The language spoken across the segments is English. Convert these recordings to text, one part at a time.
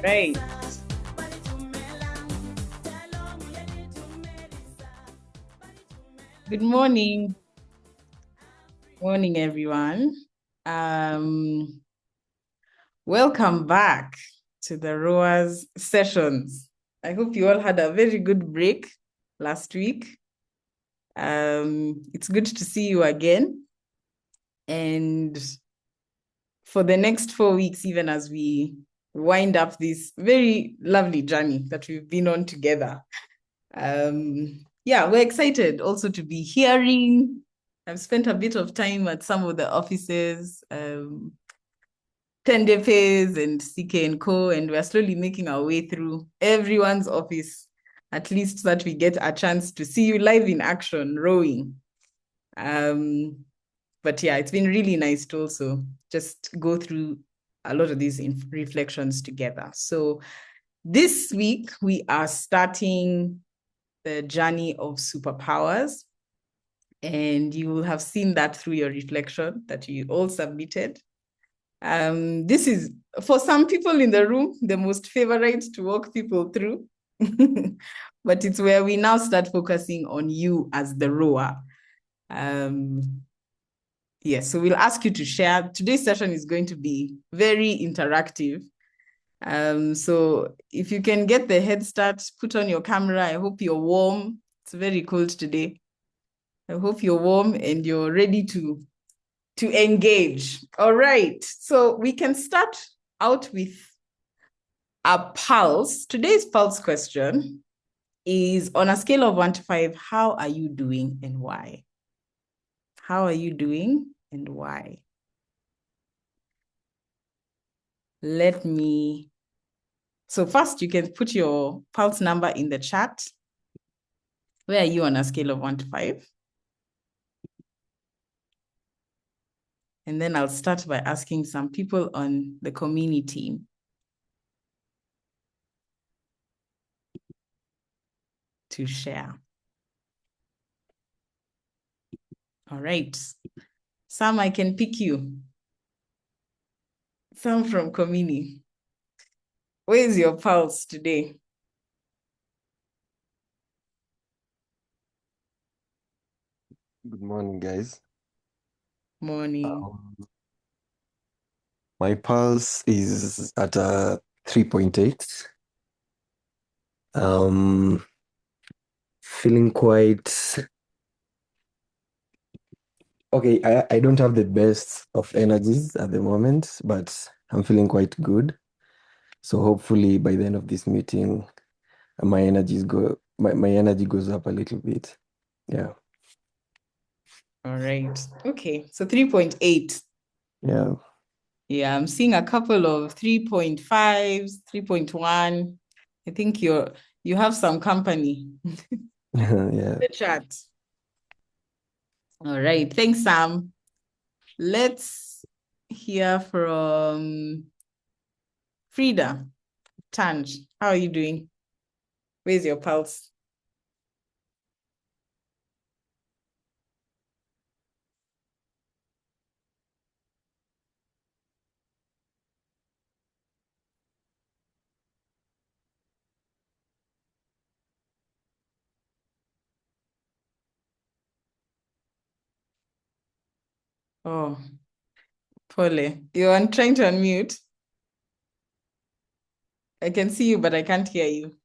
Right. Good morning. Morning, everyone. Um, Welcome back to the Rowers sessions. I hope you all had a very good break last week. It's good to see you again. And for the next 4 weeks, even as we wind up this very lovely journey that we've been on together. Yeah, we're excited also to be hearing. I've spent a bit of time at some of the offices, Tendeface and CK and Co, and we're slowly making our way through everyone's office, at least so that we get a chance to see you live in action, rowing. But yeah, it's been really nice to also just go through a lot of these reflections together. So this week we are starting the journey of superpowers. And you will have seen that through your reflection that you all submitted. This is, for some people in the room, the most favorite to walk people through. But it's where we now start focusing on you as the rower. Yes, so we'll ask you to share. Today's session is going to be very interactive. So if you can get the head start, put on your camera. I hope you're warm. It's very cold today. I hope you're warm and you're ready to engage. All right. So we can start out with a pulse. Today's pulse question is, on a scale of 1 to 5, how are you doing and why? How are you doing and why? So first you can put your pulse number in the chat. Where are you on a scale of 1 to 5? And then I'll start by asking some people on the community team to share. All right. Sam, I can pick you. Sam from Comini. Where is your pulse today? Good morning, guys. Morning. My pulse is at 3.8. Feeling quite okay. I don't have the best of energies at the moment, but I'm feeling quite good. So hopefully by the end of this meeting, my energy goes up a little bit. Yeah. All right. Okay. So 3.8. Yeah. Yeah, I'm seeing a couple of 3.5s, 3.1. I think you have some company Yeah. in the chat. All right. Thanks, Sam. Let's hear from Frida. Tanj, how are you doing? Where's your pulse? Oh, Pole. You're trying to unmute. I can see you, but I can't hear you.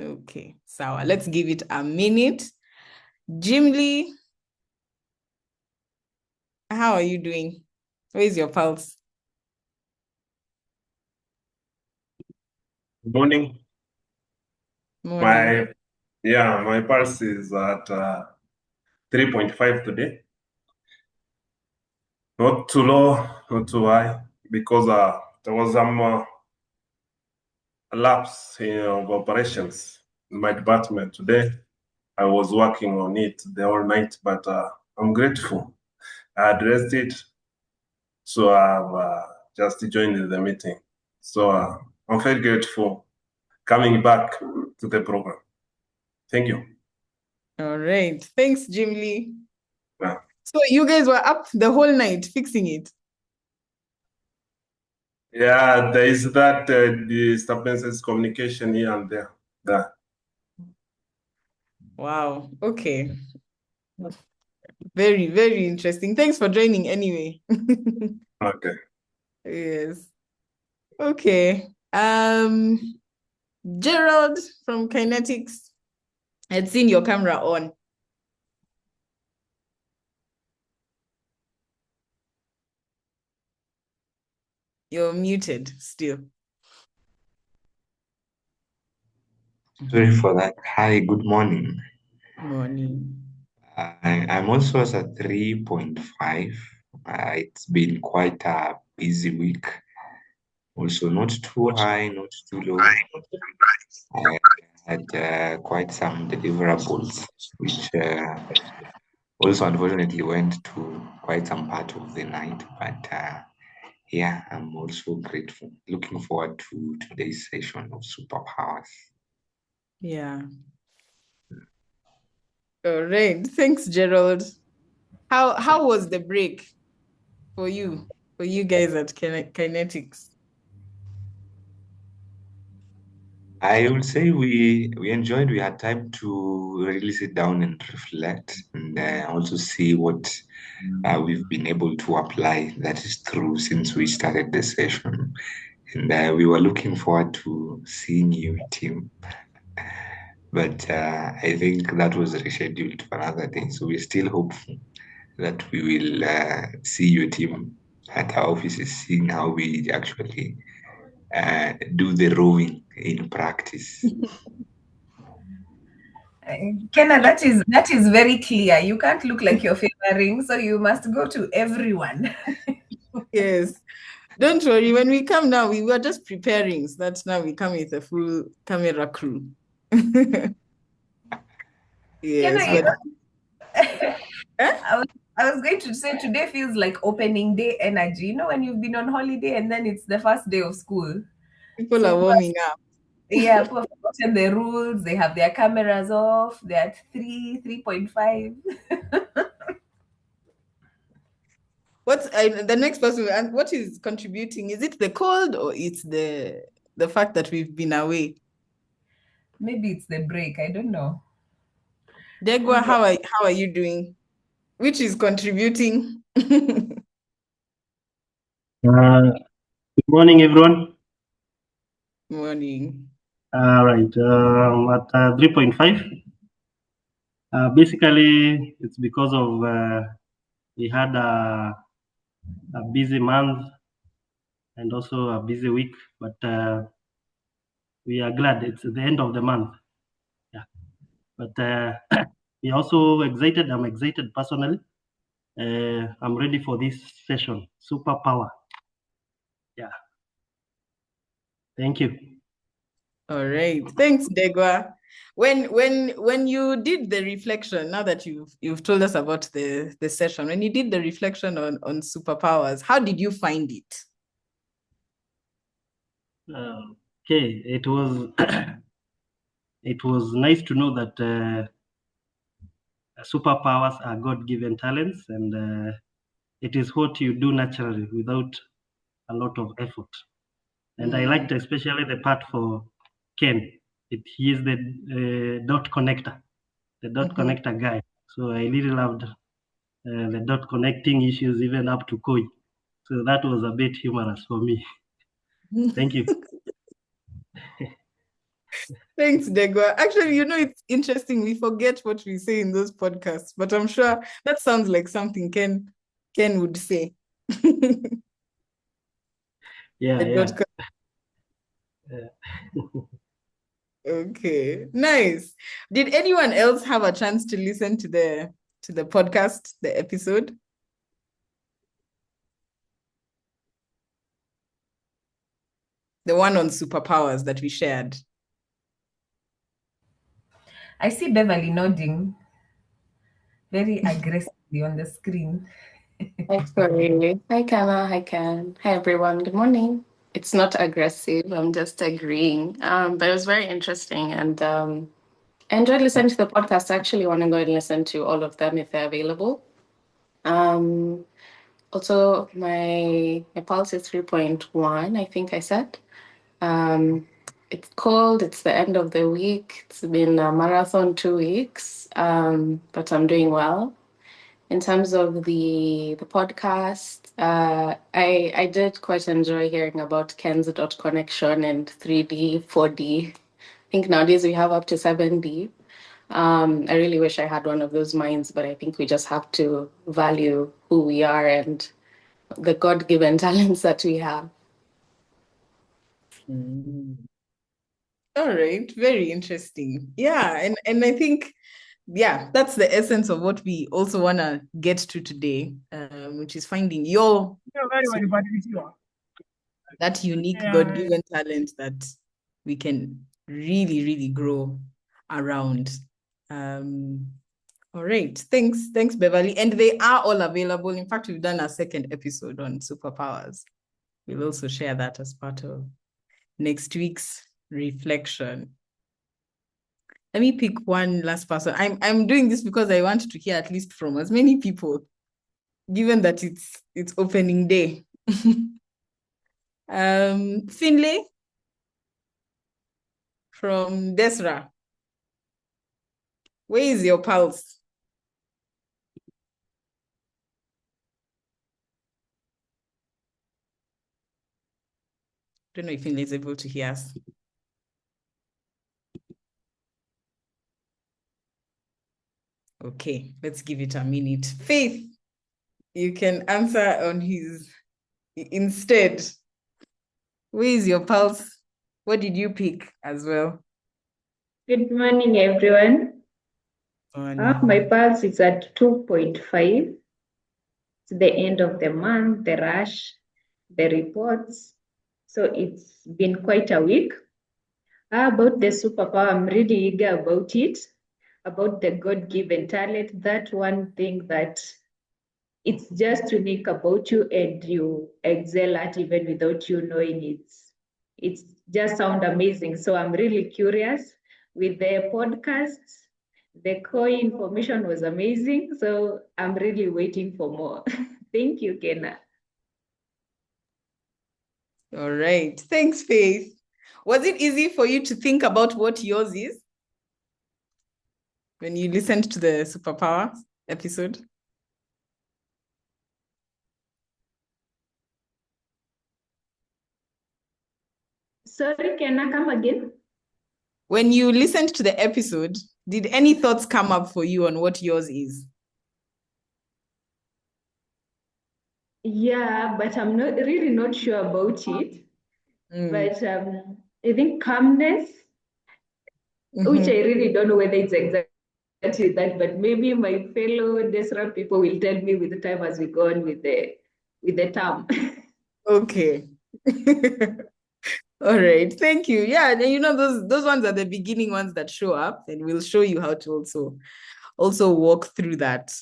Okay, sawa. Let's give it a minute. Jim Lee, how are you doing? Where's your pulse? Morning. Morning. My pulse is at 3.5 today. Not too low, not too high, because there was some lapse of operations in my department today. I was working on it the whole night, but I'm grateful. I addressed it, so I've just joined the meeting. So I'm very grateful coming back to the program. Thank you. All right. Thanks, Jim Lee. Yeah. So you guys were up the whole night fixing it. Yeah, there is that disturbances communication here and there. Yeah. Wow. Okay. Very, very interesting. Thanks for joining anyway. Okay. Yes. Okay. Gerald from Kinetics, I'd seen your camera on. You're muted still. Sorry for that. Hi, good morning. Morning. I'm also at a 3.5. It's been quite a busy week. Also, not too high, not too low. I had quite some deliverables, which also unfortunately went to quite some part of the night. But yeah, I'm also grateful. Looking forward to today's session of Superpowers. Yeah. All right. Thanks, Gerald. How was the break for you guys at Kinetics? I would say we enjoyed. We had time to really sit down and reflect, and also see what we've been able to apply that is true since we started the session. And we were looking forward to seeing your team, but I think that was rescheduled for another day. So we're still hopeful that we will see your team at our offices, seeing how we actually do the rowing in practice. Kenna, that is very clear. You can't look like you're favoring, so you must go to everyone. Yes. Don't worry. When we come now, we were just preparing so that now we come with a full camera crew. Yes, Kenna, but I was going to say today feels like opening day energy. You know, when you've been on holiday and then it's the first day of school. people So are warming up. yeah, people have forgotten the rules. They have their cameras off. They're at 3.5. What's the next person? And what is contributing? Is it the cold or it's the fact that we've been away? Maybe it's the break. I don't know. Degwa, how are you doing? Which is contributing? Good morning, everyone. Morning. Right, at 3.5. Basically, it's because of we had a busy month and also a busy week, but we are glad it's the end of the month. Yeah, but we also excited. I'm excited personally. I'm ready for this session. Superpower. Yeah. Thank you. All right. Thanks, Degwa. When you did the reflection, now that you've told us about the session, when you did the reflection on superpowers, how did you find it? Okay, it was it was nice to know that superpowers are God-given talents, and it is what you do naturally without a lot of effort. And I liked especially the part for Ken. He is the dot connector, the dot connector guy. So I really loved the dot connecting issues, even up to Koi. So that was a bit humorous for me. Thank you. Thanks, Degwa. Actually, it's interesting. We forget what we say in those podcasts, but I'm sure that sounds like something Ken would say. Yeah. Okay, nice. Did anyone else have a chance to listen to the podcast, the episode? The one on superpowers that we shared. I see Beverly nodding very aggressively on the screen. Hi, Corey. Hi, Kama. Hi, Ken. Hi, everyone. Good morning. It's not aggressive. I'm just agreeing. But it was very interesting, and I enjoyed listening to the podcast. I actually want to go and listen to all of them if they're available. Also, my pulse is 3.1, I think I said. It's cold. It's the end of the week. It's been a marathon 2 weeks, but I'm doing well. In terms of the podcast, I did quite enjoy hearing about Ken's dot connection and 3D, 4D. I think nowadays we have up to 7D. I really wish I had one of those minds, but I think we just have to value who we are and the God-given talents that we have. All right, very interesting. Yeah, and I think, yeah, that's the essence of what we also want to get to today, which is finding that unique God-given talent that we can really, really grow around. All right, thanks, Beverly. And they are all available. In fact, we've done a second episode on superpowers. We'll also share that as part of next week's reflection. Let me pick one last person. I'm doing this because I want to hear at least from as many people, given that it's opening day. Finlay from Desra. Where is your pulse? Don't know if Finlay is able to hear us. Okay, let's give it a minute. Faith, you can answer on his instead. Where is your pulse? What did you pick as well? Good morning, everyone. My pulse is at 2.5. It's the end of the month, the rush, the reports. So it's been quite a week. About the superpower, I'm really eager about it, about the God-given talent, that one thing that it's just unique about you and you excel at even without you knowing it's just sound amazing. So I'm really curious with the podcasts. The core information was amazing. So I'm really waiting for more. Thank you, Kenna. All right. Thanks, Faith. Was it easy for you to think about what yours is when you listened to the superpower episode? Sorry, can I come again? When you listened to the episode, did any thoughts come up for you on what yours is? Yeah, but I'm not sure about it. But I think calmness, which I really don't know whether it's exactly that, but maybe my fellow Desra people will tell me with the time as we go on with the term. Okay. All right. Thank you. Yeah, and you know those ones are the beginning ones that show up, and we'll show you how to also walk through that.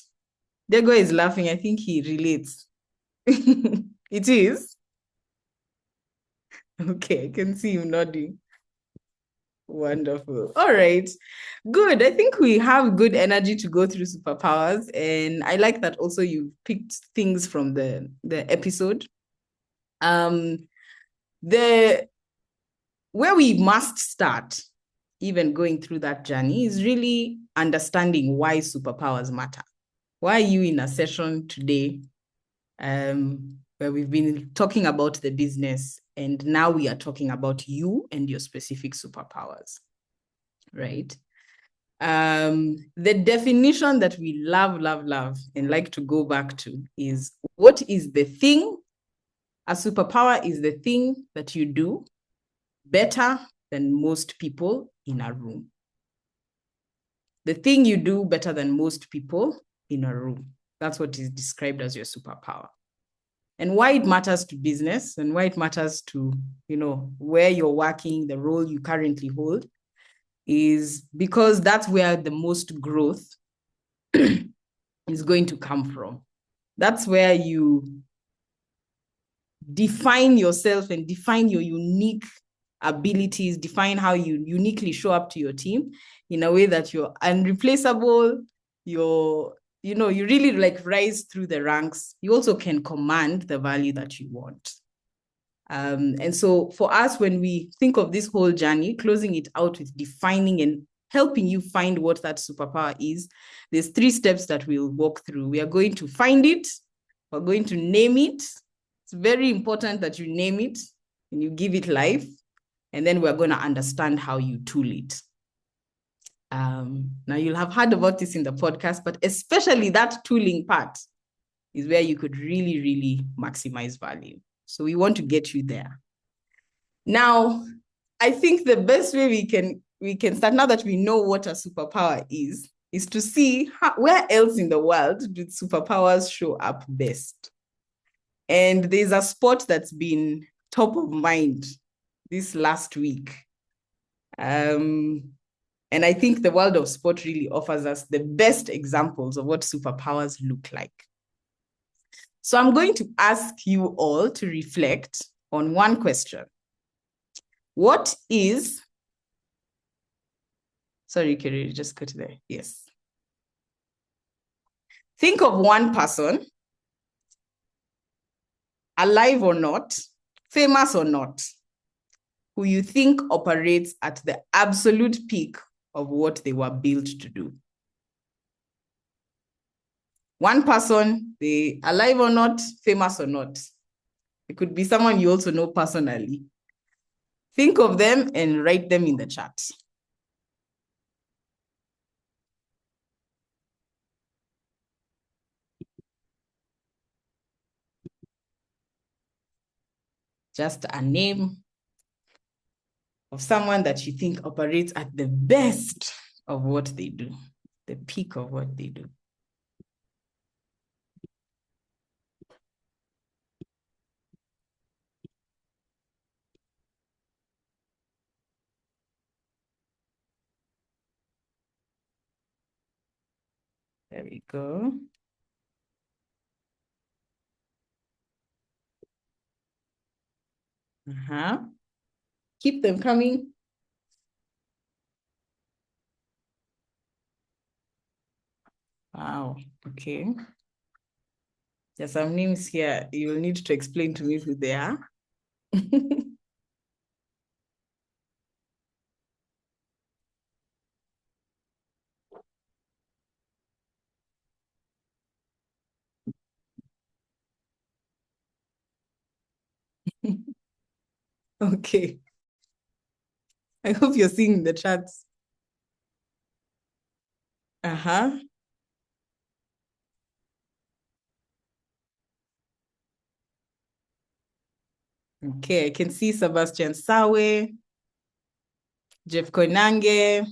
Diego is laughing. I think he relates. It is. Okay, I can see him nodding. Wonderful. All right. Good. I think we have good energy to go through superpowers. And I like that also you picked things from the episode. Where we must start, even going through that journey, is really understanding why superpowers matter. Why are you in a session today where we've been talking about the business, and now we are talking about you and your specific superpowers, right? The definition that we love and like to go back to is, what is the thing? A superpower is the thing that you do better than most people in a room. The thing you do better than most people in a room. That's what is described as your superpower. And why it matters to business and why it matters to, where you're working, the role you currently hold, is because that's where the most growth is going to come from. That's where you define yourself and define your unique abilities, define how you uniquely show up to your team in a way that you're unreplaceable, you're you really like rise through the ranks, you also can command the value that you want. And so for us, when we think of this whole journey, closing it out with defining and helping you find what that superpower is, there's 3 steps that we'll walk through. We are going to find it. We're going to name it. It's very important that you name it and you give it life. And then we're going to understand how you tool it. Now, you'll have heard about this in the podcast, but especially that tooling part is where you could really, really maximize value. So we want to get you there. Now, I think the best way we can start, now that we know what a superpower is to see where else in the world do superpowers show up best. And there's a spot that's been top of mind this last week. And I think the world of sport really offers us the best examples of what superpowers look like. So I'm going to ask you all to reflect on one question. What is, sorry, Kiri, just go to there. Yes. Think of one person, alive or not, famous or not, who you think operates at the absolute peak of what they were built to do. One person, they alive or not, famous or not. It could be someone you also know personally. Think of them and write them in the chat. Just a name of someone that you think operates at the best of what they do, the peak of what they do. There we go. Keep them coming. Wow, okay. There's some names here. You'll need to explain to me who they are. Okay. I hope you're seeing the chats. Okay, I can see Sebastian Sawe, Jeff Koinange,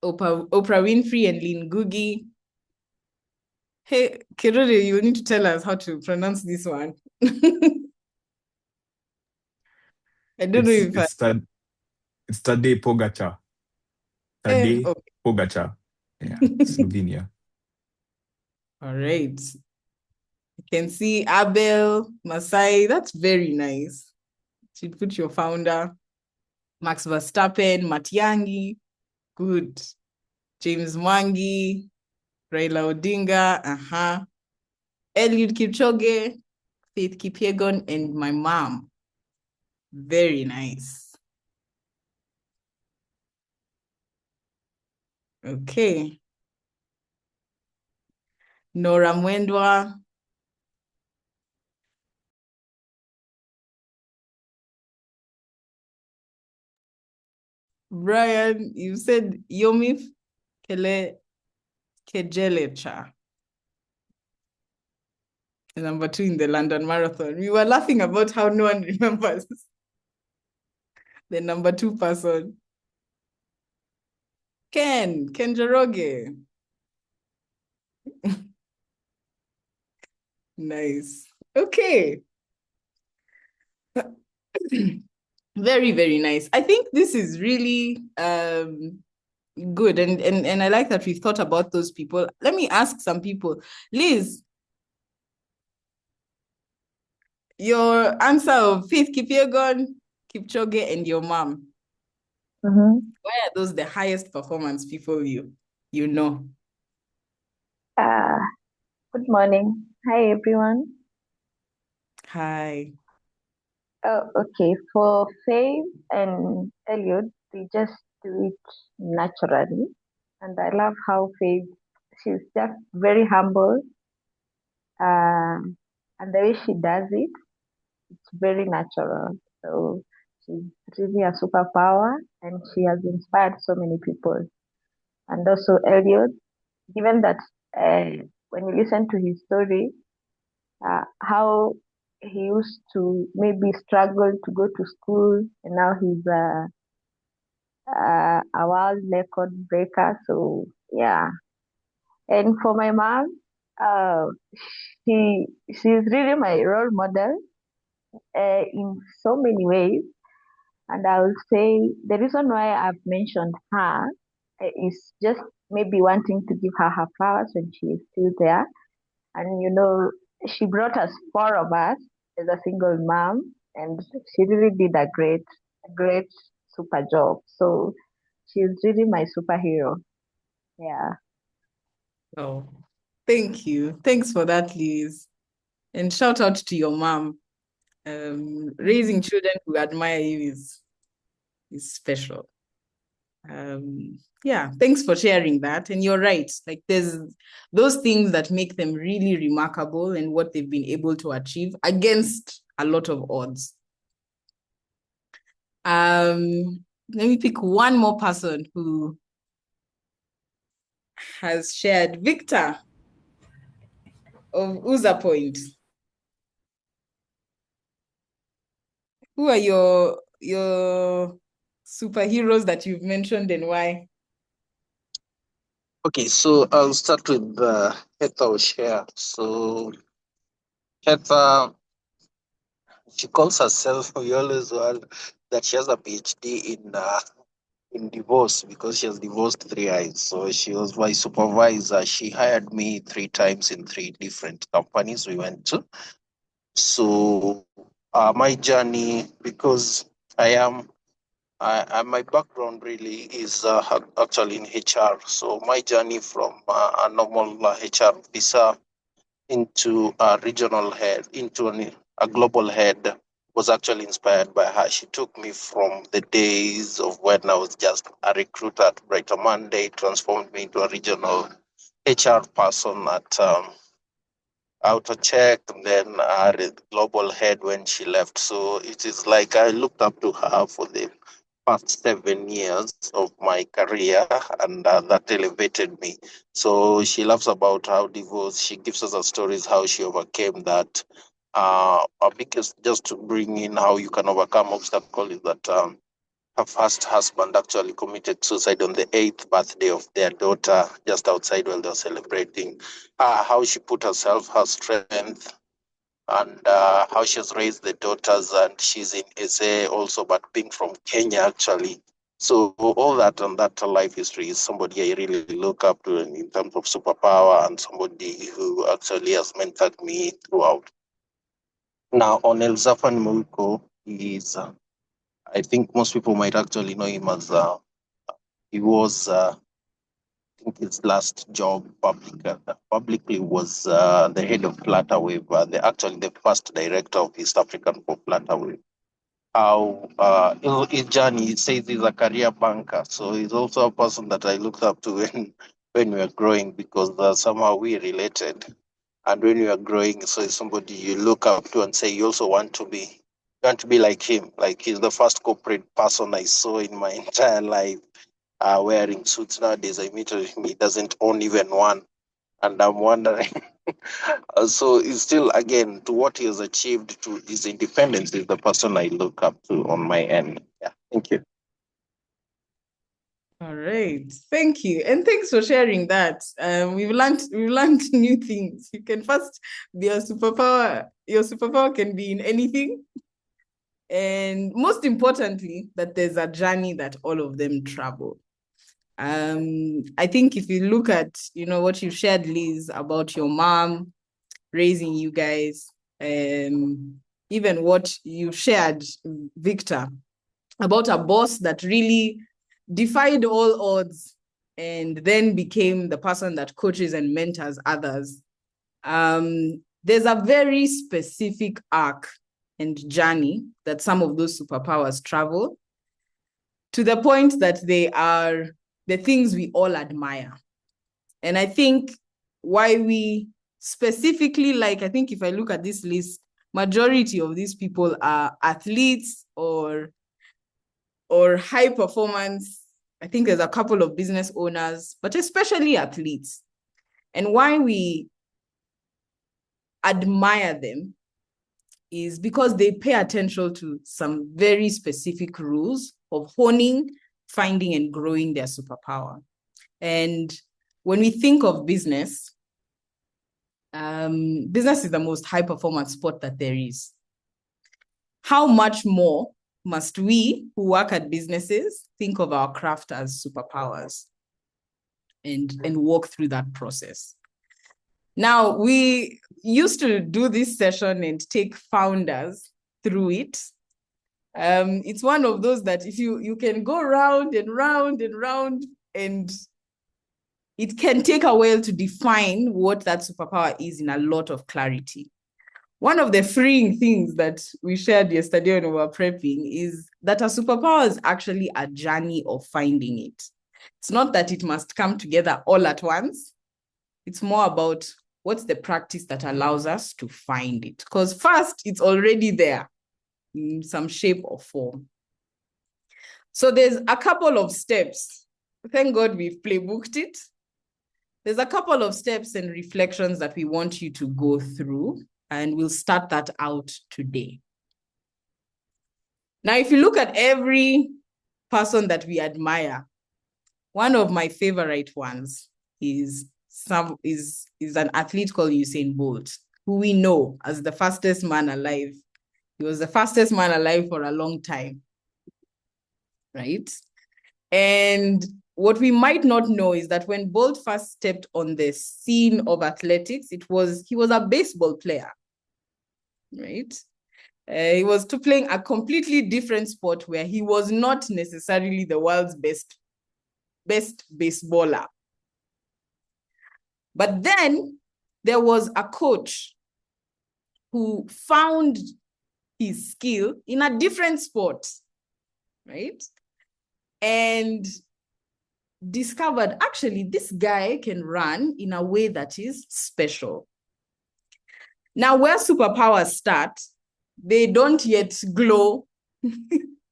Oprah Winfrey, and Lynn Ngugi. Hey, Kiruri, you need to tell us how to pronounce this one. I don't know if it's Tadej Pogačar. Tadej Pogačar. Yeah, Slovenia. All right. You can see Abel Masai. That's very nice. You put your founder. Max Verstappen, Matiangi. Good. James Mwangi. Raila Odinga. Eliud Kipchoge, Faith Kipyegon, and my mom. Very nice. Okay. Nora Mwendwa. Brian, you said Yomif Kejelecha. Number 2 in the London Marathon. We were laughing about how no one remembers the number 2 person. Ken Njoroge. Nice. Okay. Very, very nice. I think this is really good. And I like that we've thought about those people. Let me ask some people. Liz, your answer of Faith Kipyegon, Kipchoge, and your mom. Why are those the highest performance people you know? Good morning. Hi, everyone. Hi. Okay, for Faith and Elliot, they just do it naturally. And I love how Faith, she's just very humble. And the way she does it, it's very natural. So she's really a superpower and she has inspired so many people. And also Elliot, given that when you listen to his story, how he used to maybe struggle to go to school, and now he's a world record breaker. So yeah, and for my mom, uh, she's really my role model in so many ways. And I would say the reason why I've mentioned her is just maybe wanting to give her flowers when she is still there. And she brought us four of us as a single mom, and she really did a great super job. So she's really my superhero. Yeah. Oh, thank you. Thanks for that, Liz. And shout out to your mom. Raising children who admire you is special. Yeah, thanks for sharing that. And you're right. Like there's those things that make them really remarkable and what they've been able to achieve against a lot of odds. Let me pick one more person who has shared. Victor of Uza Point. Who are your superheroes that you've mentioned and why? Okay, so I'll start with Heather O'Shea. So Heather, she calls herself, we always want that she has a PhD in divorce because she has divorced 3 times. So she was my supervisor. She hired me 3 times in 3 different companies we went to. So my journey, because my background really is actually in HR. So my journey from a normal HR officer into a regional head, into a global head, was actually inspired by her. She took me from the days of when I was just a recruiter at Brighter Monday, transformed me into a regional HR person at Autocheck, and then a global head when she left. So it is like I looked up to her for the past 7 years of my career, and that elevated me. So she laughs about how divorce. She gives us the stories how she overcame that. Our biggest, just to bring in how you can overcome obstacle, is that her first husband actually committed suicide on the 8th birthday of their daughter, just outside while they were celebrating. How she put herself, her strength, and how she's raised the daughters, and she's in SA also, but being from Kenya actually. So all that and that life history is somebody I really look up to in terms of superpower, and somebody who actually has mentored me throughout. Now on El Zafan Mulko, he is, I think most people might actually know him as, he was, I think his last job publicly was the head of Flutterwave, actually the first director of East African for Flutterwave. How his journey, he says he's a career banker, so he's also a person that I looked up to when we were growing, because somehow we related. And when you are growing, so it's somebody you look up to and say you also want to be like him. Like he's the first corporate person I saw in my entire life wearing suits. Nowadays I meet him, he doesn't own even one, and I'm wondering. So it's still, again, to what he has achieved, to his independence, is the person I look up to on my end. Yeah, thank you. All right, thank you, and thanks for sharing that. We've learned new things. You can first be a superpower. Your superpower can be in anything, and most importantly, that there's a journey that all of them travel. I think if you look at what you shared, Liz, about your mom raising you guys, even what you shared, Victor, about a boss that really defied all odds and then became the person that coaches and mentors others. there's a very specific arc and journey that some of those superpowers travel, to the point that they are the things we all admire. And I think why we specifically I think if I look at this list, majority of these people are athletes or high performance. I think there's a couple of business owners, but especially athletes. And why we admire them is because they pay attention to some very specific rules of honing, finding, and growing their superpower. And when we think of business, business is the most high performance sport that there is. How much more must we who work at businesses think of our craft as superpowers and walk through that process? Now, we used to do this session and take founders through it. It's one of those that if you can go round and round and round, and it can take a while to define what that superpower is in a lot of clarity. One of the freeing things that we shared yesterday when we were prepping is that a superpower is actually a journey of finding it. It's not that it must come together all at once. It's more about what's the practice that allows us to find it. Because first, it's already there in some shape or form. So there's a couple of steps. Thank God we've playbooked it. There's a couple of steps and reflections that we want you to go through, and we'll start that out today. Now, if you look at every person that we admire, one of my favorite ones is an athlete called Usain Bolt, who we know as the fastest man alive. He was the fastest man alive for a long time, right? And what we might not know is that when Bolt first stepped on the scene of athletics, he was a baseball player, right? He was playing a completely different sport where he was not necessarily the world's best baseballer. But then there was a coach who found his skill in a different sport, right? And discovered, actually, this guy can run in a way that is special. Now, where superpowers start, they don't yet glow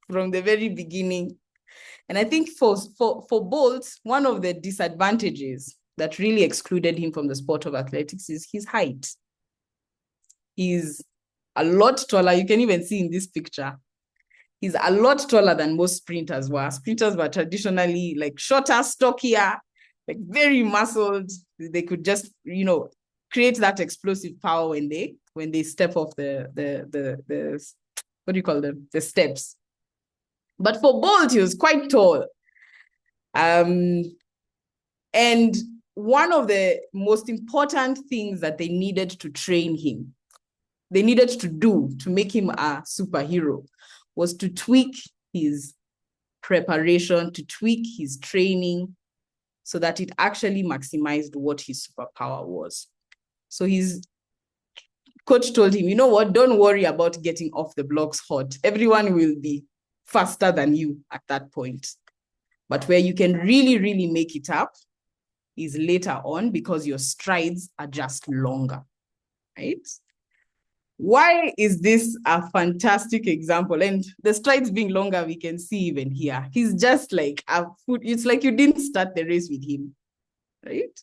from the very beginning. And I think for Bolt, one of the disadvantages that really excluded him from the sport of athletics is his height. He's a lot taller. You can even see in this picture, he's a lot taller than most sprinters were. Sprinters were traditionally shorter, stockier, very muscled. They could just, create that explosive power when they step off the what do you call them? The steps. But for Bolt, he was quite tall. And one of the most important things that they needed to train him, they needed to do to make him a superhero, was to tweak his preparation, to tweak his training so that it actually maximized what his superpower was. So his coach told him, you know what, don't worry about getting off the blocks hot. Everyone will be faster than you at that point. But where you can really, really make it up is later on, because your strides are just longer, right? Why is this a fantastic example? And the strides being longer, we can see even here. He's just like a foot. It's like you didn't start the race with him, right?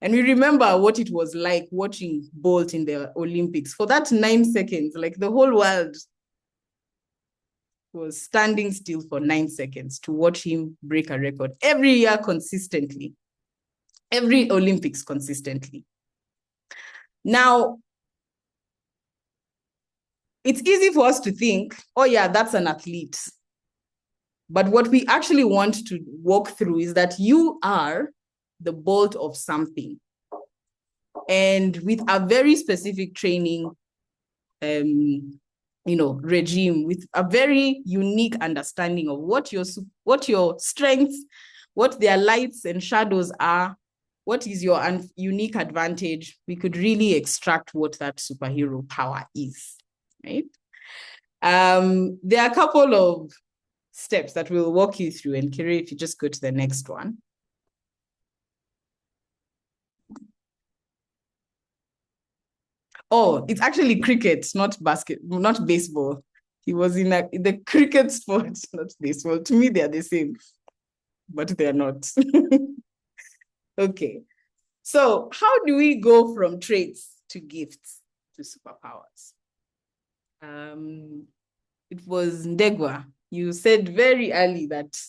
And we remember what it was like watching Bolt in the Olympics. For that 9 seconds, the whole world was standing still for 9 seconds to watch him break a record every year consistently, every Olympics consistently. Now, it's easy for us to think, oh yeah, that's an athlete. But what we actually want to walk through is that you are the Bolt of something. And with a very specific training, regime, with a very unique understanding of what your strengths, what their lights and shadows are, what is your unique advantage, we could really extract what that superhero power is, right? There are a couple of steps that we'll walk you through, and Kiri, if you just go to the next one. Oh, it's actually cricket, not baseball. He was in the cricket sport, not baseball. To me, they're the same, but they're not. Okay. So how do we go from traits to gifts to superpowers? It was Ndegwa. You said very early that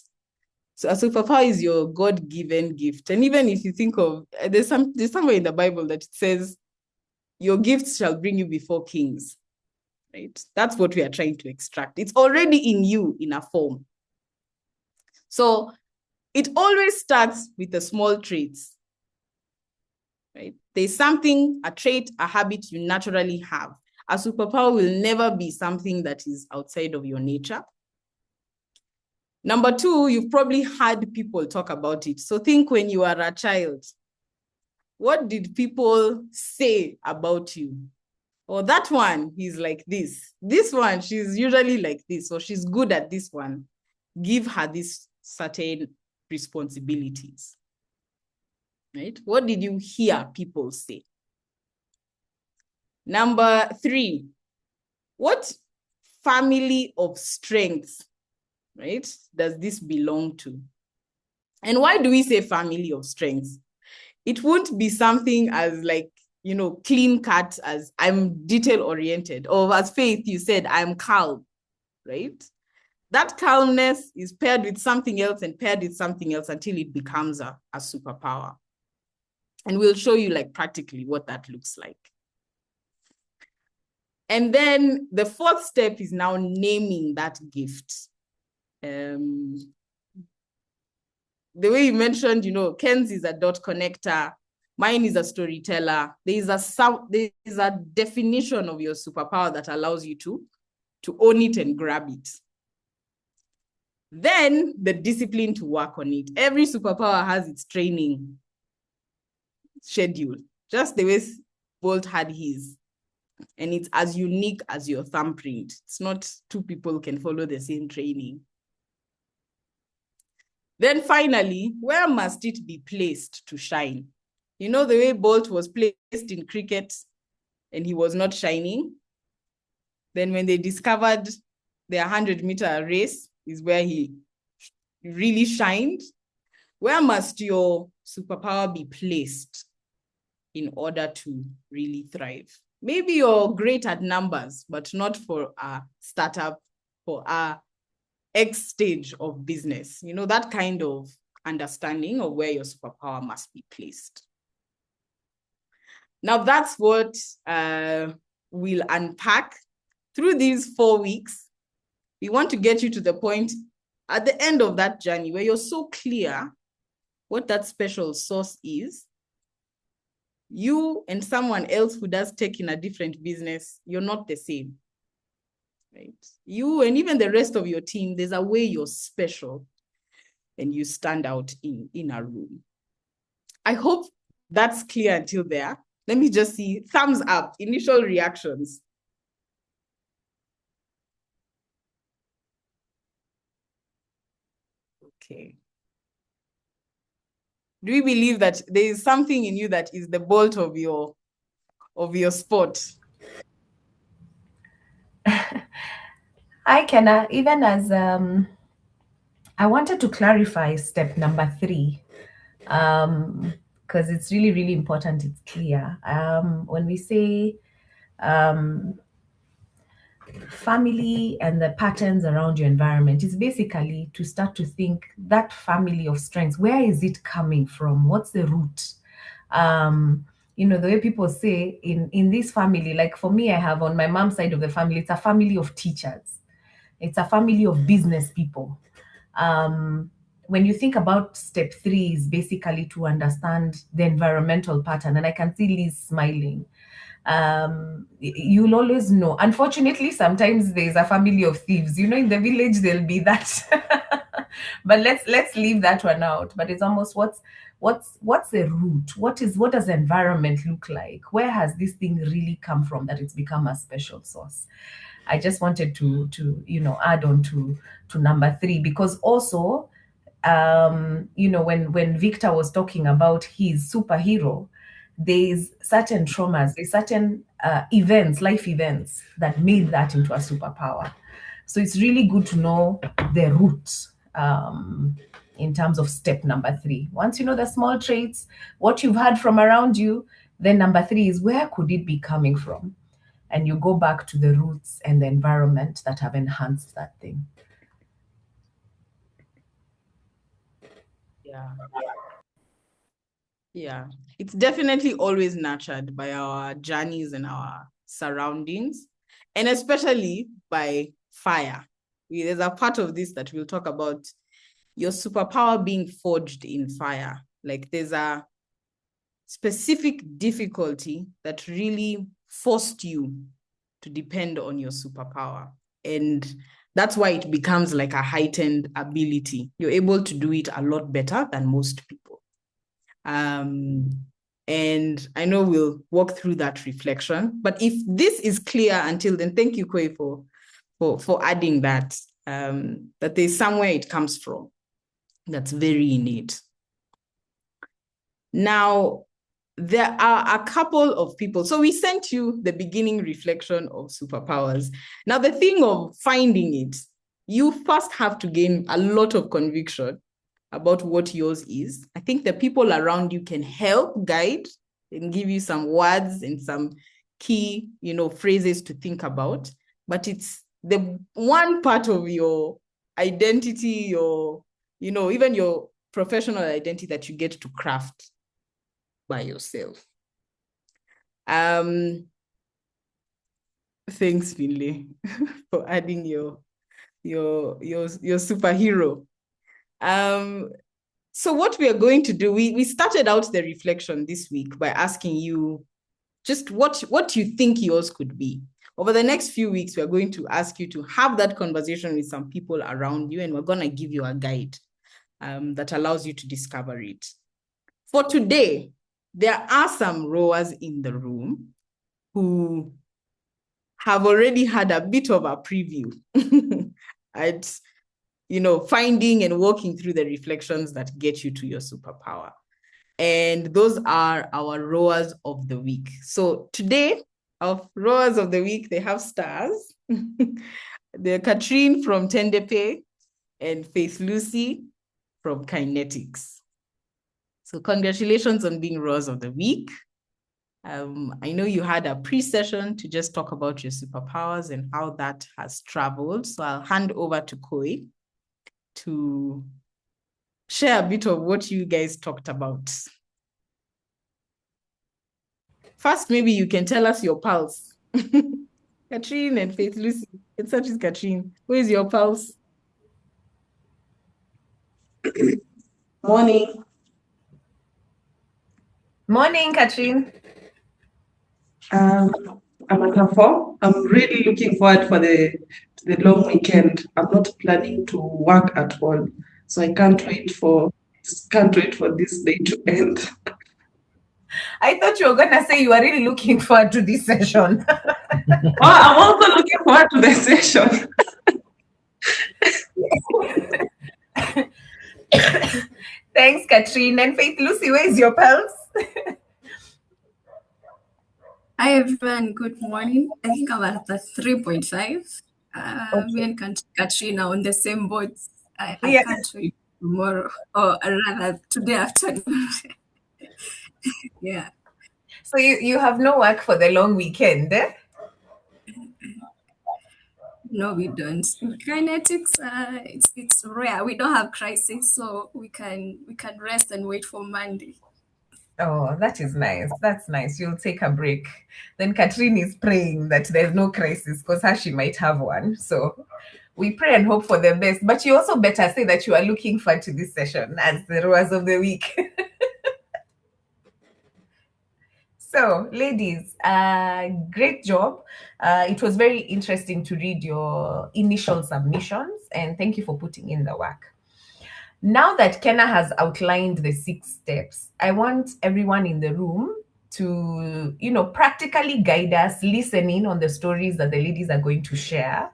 so a superpower is your God-given gift. And even if you think of, there's somewhere in the Bible that it says, your gifts shall bring you before kings, right? That's what we are trying to extract. It's already in you in a form. So it always starts with the small traits, right? There's something, a trait, a habit you naturally have. A superpower will never be something that is outside of your nature. Number two, you've probably heard people talk about it. So think when you are a child, what did people say about you? Or that one, he's like this. This one, she's usually like this, or she's good at this one. Give her these certain responsibilities, right? What did you hear people say? Number three, what family of strength, right, does this belong to? And why do we say family of strength? It won't be something as like, clean cut as I'm detail oriented, or as Faith, you said, I'm calm, right? That calmness is paired with something else and paired with something else until it becomes a superpower. And we'll show you like practically what that looks like. And then the fourth step is now naming that gift. The way you mentioned, Ken's is a dot connector. Mine is a storyteller. There is a definition of your superpower that allows you to own it and grab it. Then the discipline to work on it. Every superpower has its training schedule, just the way Bolt had his. And it's as unique as your thumbprint. It's not two people can follow the same training. Then finally, where must it be placed to shine? The way Bolt was placed in cricket and he was not shining? Then when they discovered the 100-meter race is where he really shined. Where must your superpower be placed in order to really thrive? Maybe you're great at numbers, but not for a startup, for a X stage of business. That kind of understanding of where your superpower must be placed. Now, that's what we'll unpack through these 4 weeks. We want to get you to the point at the end of that journey where you're so clear what that special sauce is. You and someone else who does tech in a different business, you're not the same, right? You and even the rest of your team, there's a way you're special and you stand out in a room. I hope that's clear until there. Let me just see thumbs up, initial reactions. Okay. Do we believe that there is something in you that is the bolt of your sport? Hi, Kenna. Even as I wanted to clarify step number 3, because it's really, really important. It's clear. When we say family and the patterns around your environment, it's basically to start to think that family of strengths, where is it coming from? What's the root? The way people say in this family, like for me, I have on my mom's side of the family, it's a family of teachers. It's a family of business people. When you think about step 3 is basically to understand the environmental pattern, and I can see Liz smiling. You'll always know. Unfortunately, sometimes there's a family of thieves. In the village there'll be that. But let's leave that one out. But it's almost what's the root? What does the environment look like? Where has this thing really come from that it's become a special sauce? I just wanted to add on to number 3, because also when Victor was talking about his superhero, there's certain traumas, there's certain life events that made that into a superpower. So it's really good to know the root in terms of step number 3. Once you know the small traits, what you've had from around you, then number 3 is where could it be coming from? And you go back to the roots and the environment that have enhanced that thing. Yeah, it's definitely always nurtured by our journeys and our surroundings, and especially by fire. There's a part of this that we'll talk about, your superpower being forged in fire. Like there's a specific difficulty that really forced you to depend on your superpower. And that's why it becomes like a heightened ability. You're able to do it a lot better than most people. And I know we'll walk through that reflection, but if this is clear until then, thank you, Koi, for adding that, that there's somewhere it comes from that's very innate. Now, there are a couple of people. So we sent you the beginning reflection of superpowers. Now, the thing of finding it, you first have to gain a lot of conviction about what yours is. I think the people around you can help guide and give you some words and some key, phrases to think about. But it's the one part of your identity, even your professional identity that you get to craft by yourself. Thanks, Finley, for adding your superhero. So what we are going to do, we started out the reflection this week by asking you just what you think yours could be. Over the next few weeks, we are going to ask you to have that conversation with some people around you, and we're going to give you a guide that allows you to discover it. For today, there are some rowers in the room who have already had a bit of a preview at finding and walking through the reflections that get you to your superpower. And those are our rowers of the week. So today, our rowers of the week, they have stars. They're Katrine from Tendepe and Faith Lucy from Kinetics. So congratulations on being rowers of the week. I know you had a pre-session to just talk about your superpowers and how that has traveled. So I'll hand over to Koi to share a bit of what you guys talked about. First, maybe you can tell us your pulse. Katrine and Faith Lucy. It's such as Katrine. Where is your pulse? Morning. Morning, Katrine. I'm at 4. I'm really looking forward for the long weekend. I'm not planning to work at all, so I can't wait for this day to end. I thought you were gonna say you are really looking forward to this session. I'm also looking forward to the session. Thanks, Katrine. And Faith Lucy, where is your pulse? Hi everyone, good morning. I think I'm at the 3.5. Me and Katrina are on the same boat. I can't wait tomorrow, or rather today afternoon. Yeah. So you have no work for the long weekend, eh? No, we don't. In Kinetics, it's rare. We don't have crisis, so we can rest and wait for Monday. Oh, that is nice. That's nice. You'll take a break. Then Katrine is praying that there's no crisis because she might have one. So we pray and hope for the best. But you also better say that you are looking forward to this session as the rowers of the week. So, ladies, great job. It was very interesting to read your initial submissions, and thank you for putting in the work. Now that Kenna has outlined the 6 steps, I want everyone in the room to, practically guide us, listen in on the stories that the ladies are going to share,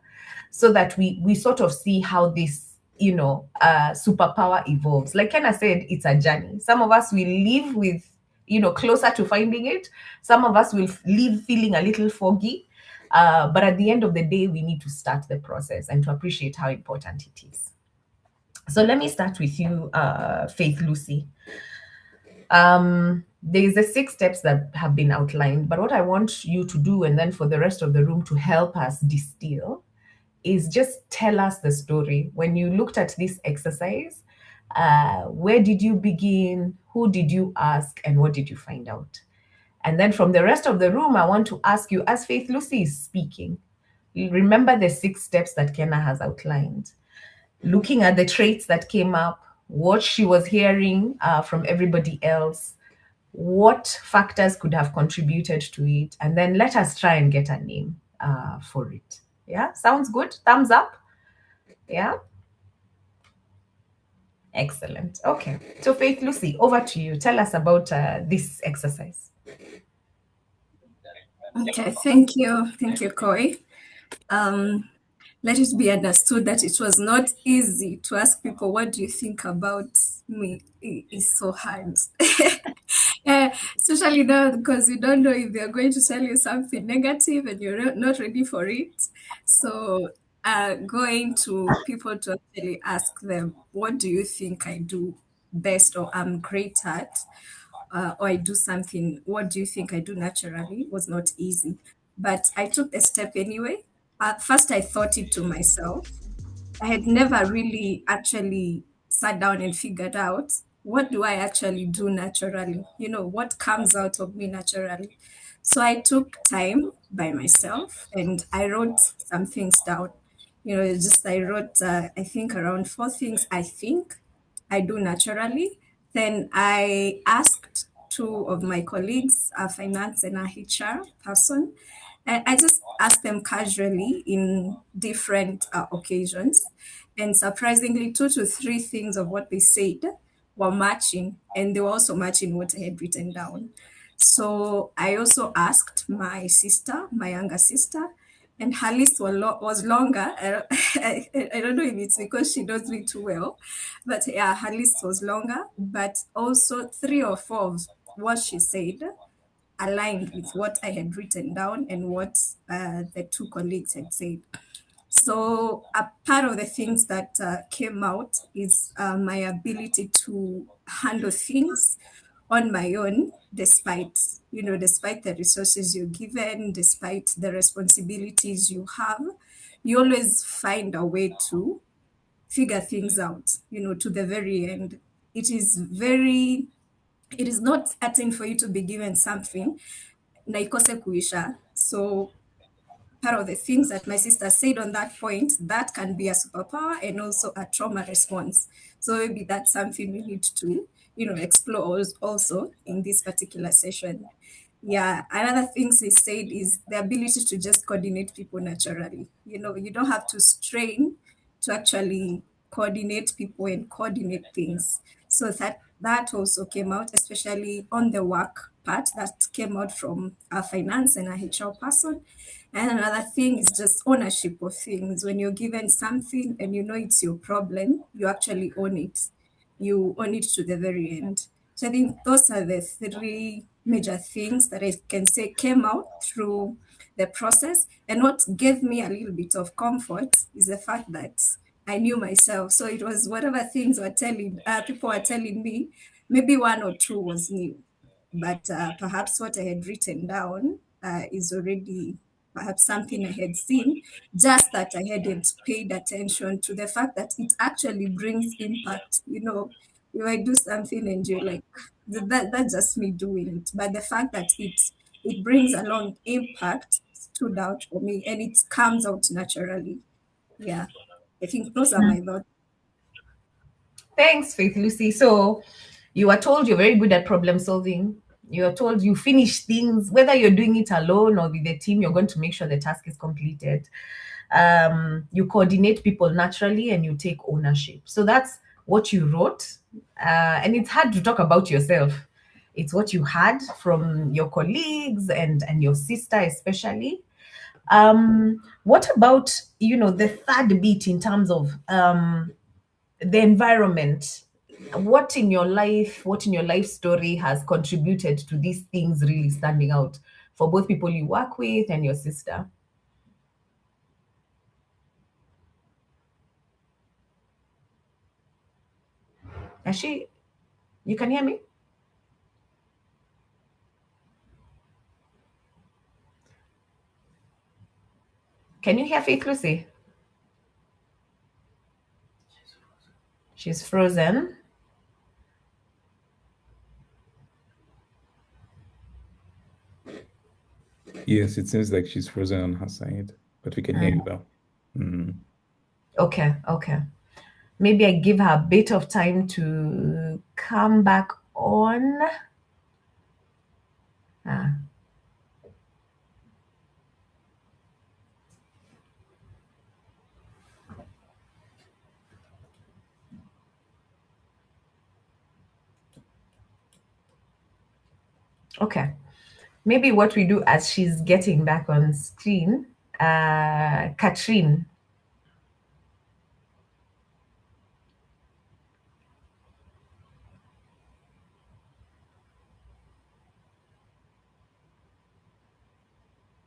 so that we sort of see how this, superpower evolves. Like Kenna said, it's a journey. Some of us will live with, closer to finding it. Some of us will live feeling a little foggy. But at the end of the day, we need to start the process and to appreciate how important it is. So let me start with you, Faith Lucy. There's the 6 steps that have been outlined, but what I want you to do, and then for the rest of the room to help us distill, is just tell us the story. When you looked at this exercise, where did you begin? Who did you ask? And what did you find out? And then from the rest of the room, I want to ask you, as Faith Lucy is speaking, remember the 6 steps that Kenna has outlined. Looking at the traits that came up, what she was hearing from everybody else, what factors could have contributed to it, and then let us try and get a name for it. Yeah, sounds good? Thumbs up? Yeah? Excellent. Okay. So Faith Lucy, over to you. Tell us about this exercise. Okay, thank you. Thank you, Koi. Let it be understood that it was not easy to ask people, what do you think about me? It's so hard. Especially now, because you don't know if they're going to tell you something negative and you're not ready for it. So going to people to actually ask them, what do you think I do best or I'm great at? Or I do something, what do you think I do naturally, was not easy. But I took the step anyway. At first, I thought it to myself. I had never really actually sat down and figured out, what do I actually do naturally? What comes out of me naturally? So I took time by myself and I wrote some things down. I wrote, I think, around 4 things I think I do naturally. Then I asked 2 of my colleagues, a finance and a HR person, and I just asked them casually in different occasions. And surprisingly, 2 to 3 things of what they said were matching, and they were also matching what I had written down. So I also asked my sister, my younger sister, and her list was longer. I don't know if it's because she knows me too well, but yeah, her list was longer. But also 3 or 4 of what she said aligned with what I had written down and what the 2 colleagues had said. So a part of the things that came out is my ability to handle things on my own, despite the resources you're given, despite the responsibilities you have. You always find a way to figure things out, to the very end. It is not certain for you to be given something na ikose kuisha. So part of the things that my sister said on that point, that can be a superpower and also a trauma response. So maybe that's something we need to, explore also in this particular session. Yeah, another things he said is the ability to just coordinate people naturally. You don't have to strain to actually coordinate people and coordinate things. So that also came out, especially on the work part, that came out from a finance and a HR person. And another thing is just ownership of things. When you're given something and it's your problem, you actually own it. You own it to the very end. So I think those are the 3 major things that I can say came out through the process. And what gave me a little bit of comfort is the fact that I knew myself. So it was whatever things people were telling me, maybe 1 or 2 was new. But perhaps what I had written down is already perhaps something I had seen, just that I hadn't paid attention to the fact that it actually brings impact. If I do something and you're like, that's just me doing it. But the fact that it brings along impact stood out for me, and it comes out naturally. Yeah, I think those are my thoughts. Thanks, Faith Lucy. So you are told you're very good at problem solving. You are told you finish things, whether you're doing it alone or with the team, you're going to make sure the task is completed. You coordinate people naturally and you take ownership. So that's what you wrote. And it's hard to talk about yourself. It's what you had from your colleagues and your sister especially. What about, the third bit in terms of the environment? What in your life story has contributed to these things really standing out for both people you work with and your sister? Actually, you can hear me? Can you hear Faith Lucy? She's frozen. Yes, it seems like she's frozen on her side, but we can hear you though. Okay. Maybe I give her a bit of time to come back on. Okay. Maybe what we do as she's getting back on screen, Katrine.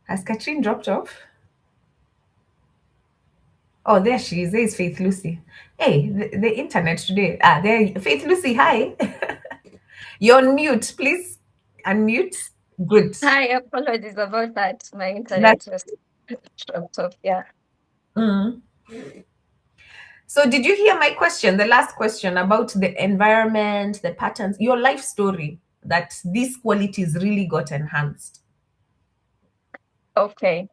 Has Katrine dropped off? Oh, there she is. There's Faith Lucy. Hey, the internet today. There, Faith Lucy, hi. You're on mute. Please unmute. Good. Hi, apologies about that. My internet just dropped off. Yeah. So did you hear my question, the last question about the environment, the patterns, your life story, that these qualities really got enhanced? Okay,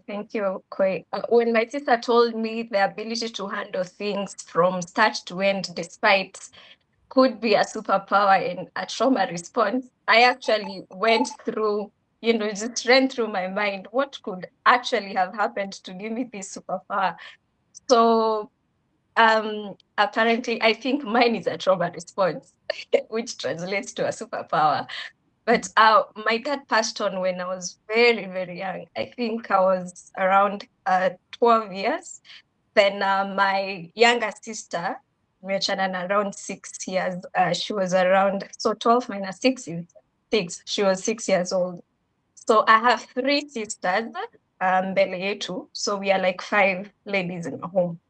thank you, Koi. When my sister told me the ability to handle things from start to end, despite could be a superpower in a trauma response, I actually went through, just ran through my mind what could actually have happened to give me this superpower. So apparently, I think mine is a trauma response, which translates to a superpower. But my dad passed on when I was very, very young. I think I was around 12 years. Then my younger sister, we're around 6 years. She was around, so 12 minus 6 is 6. She was 6 years old. So I have 3 sisters, mbele yetu. So we are like 5 ladies in the home.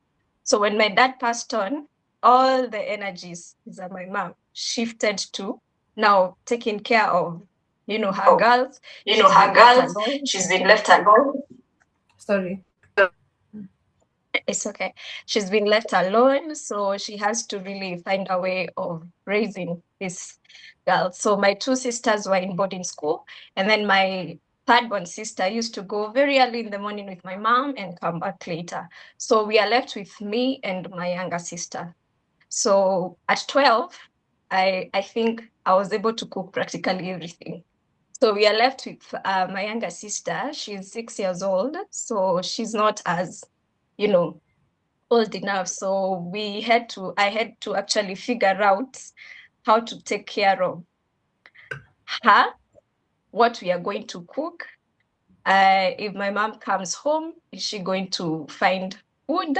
So when my dad passed on, all the energies that my mom shifted to now taking care of, her girls. She's been left alone. Sorry. It's okay. She's been left alone, so she has to really find a way of raising this girl. So my 2 sisters were in boarding school, and then my third born sister used to go very early in the morning with my mom and come back later. So we are left with me and my younger sister. So at 12, I think I was able to cook practically everything. So we are left with my younger sister. She's 6 years old, so she's not as, old enough. So I had to actually figure out how to take care of her, what we are going to cook. If my mom comes home, is she going to find food?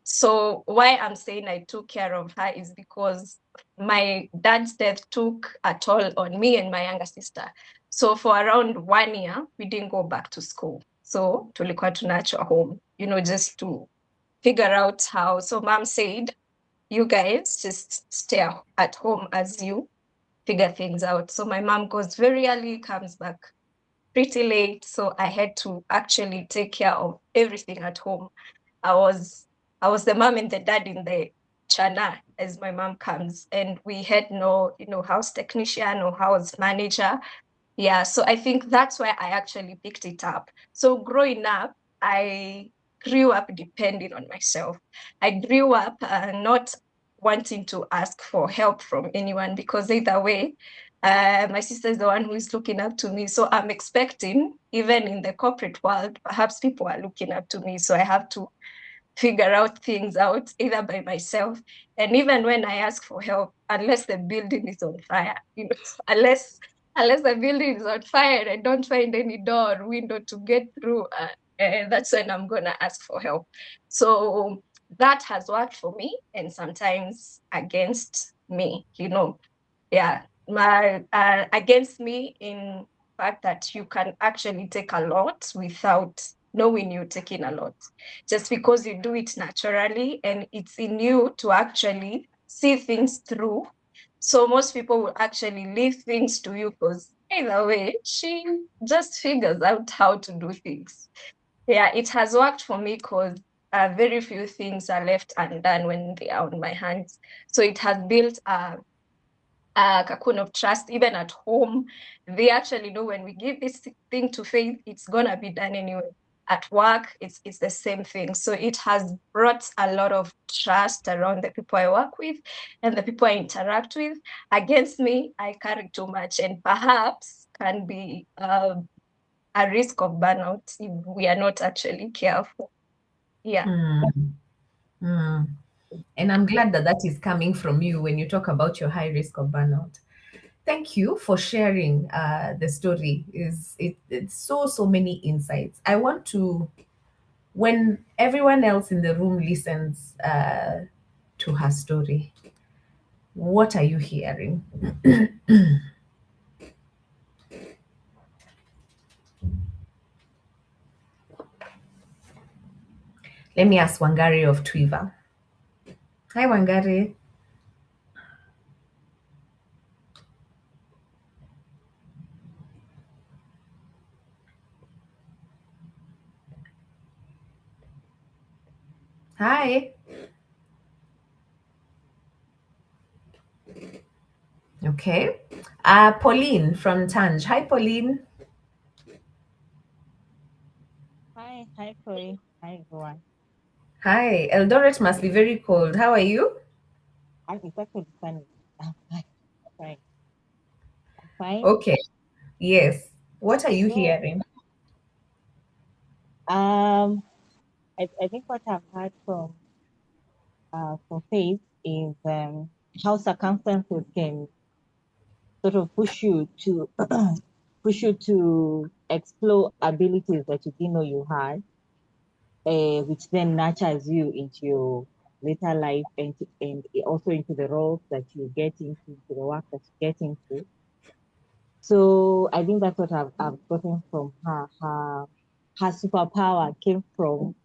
So why I'm saying I took care of her is because my dad's death took a toll on me and my younger sister. So for around 1 year, we didn't go back to school. So tulikuwa tunaachwa home, just to figure out how. So mom said, you guys just stay at home as you figure things out. So my mom goes very early, comes back pretty late. So I had to actually take care of everything at home. I was the mom and the dad in the chana as my mom comes, and we had no, house technician or house manager. Yeah, so I think that's why I actually picked it up. So growing up, I grew up depending on myself. I grew up not wanting to ask for help from anyone because either way, my sister is the one who is looking up to me. So I'm expecting, even in the corporate world, perhaps people are looking up to me. So I have to figure out things out either by myself. And even when I ask for help, unless the building is on fire, unless the building is on fire and I don't find any door or window to get through, that's when I'm gonna ask for help. So that has worked for me and sometimes against me, yeah, against me in fact that you can actually take a lot without knowing you're taking a lot, just because you do it naturally and it's in you to actually see things through. So most people will actually leave things to you because either way, she just figures out how to do things. Yeah, it has worked for me because very few things are left undone when they are on my hands. So it has built a cocoon of trust. Even at home, they actually know when we give this thing to Faith, it's gonna be done anyway. At work, it's the same thing. So it has brought a lot of trust around the people I work with and the people I interact with. Against me, I carry too much and perhaps can be a risk of burnout if we are not actually careful. Yeah. And I'm glad that that is coming from you when you talk about your high risk of burnout. Thank you for sharing the story. It's so many insights. I want to, when everyone else in the room listens to her story, what are you hearing? Let me ask Wangari of Twiva. Hi, Wangari. Hi. Okay. Pauline from Tanj. Hi, Pauline. Hi, Chloe. Hi, everyone. Hi. Eldoret must be very cold. How are you? It's actually funny. I'm fine. I'm fine. Okay. Yes. What are you hearing? I think what I've heard from Faith is how circumstances can sort of push you to explore abilities that you didn't know you had, which then nurtures you into your later life and also into the roles that you get into the work that you get into. So I think that's what I've gotten from her. Her superpower came from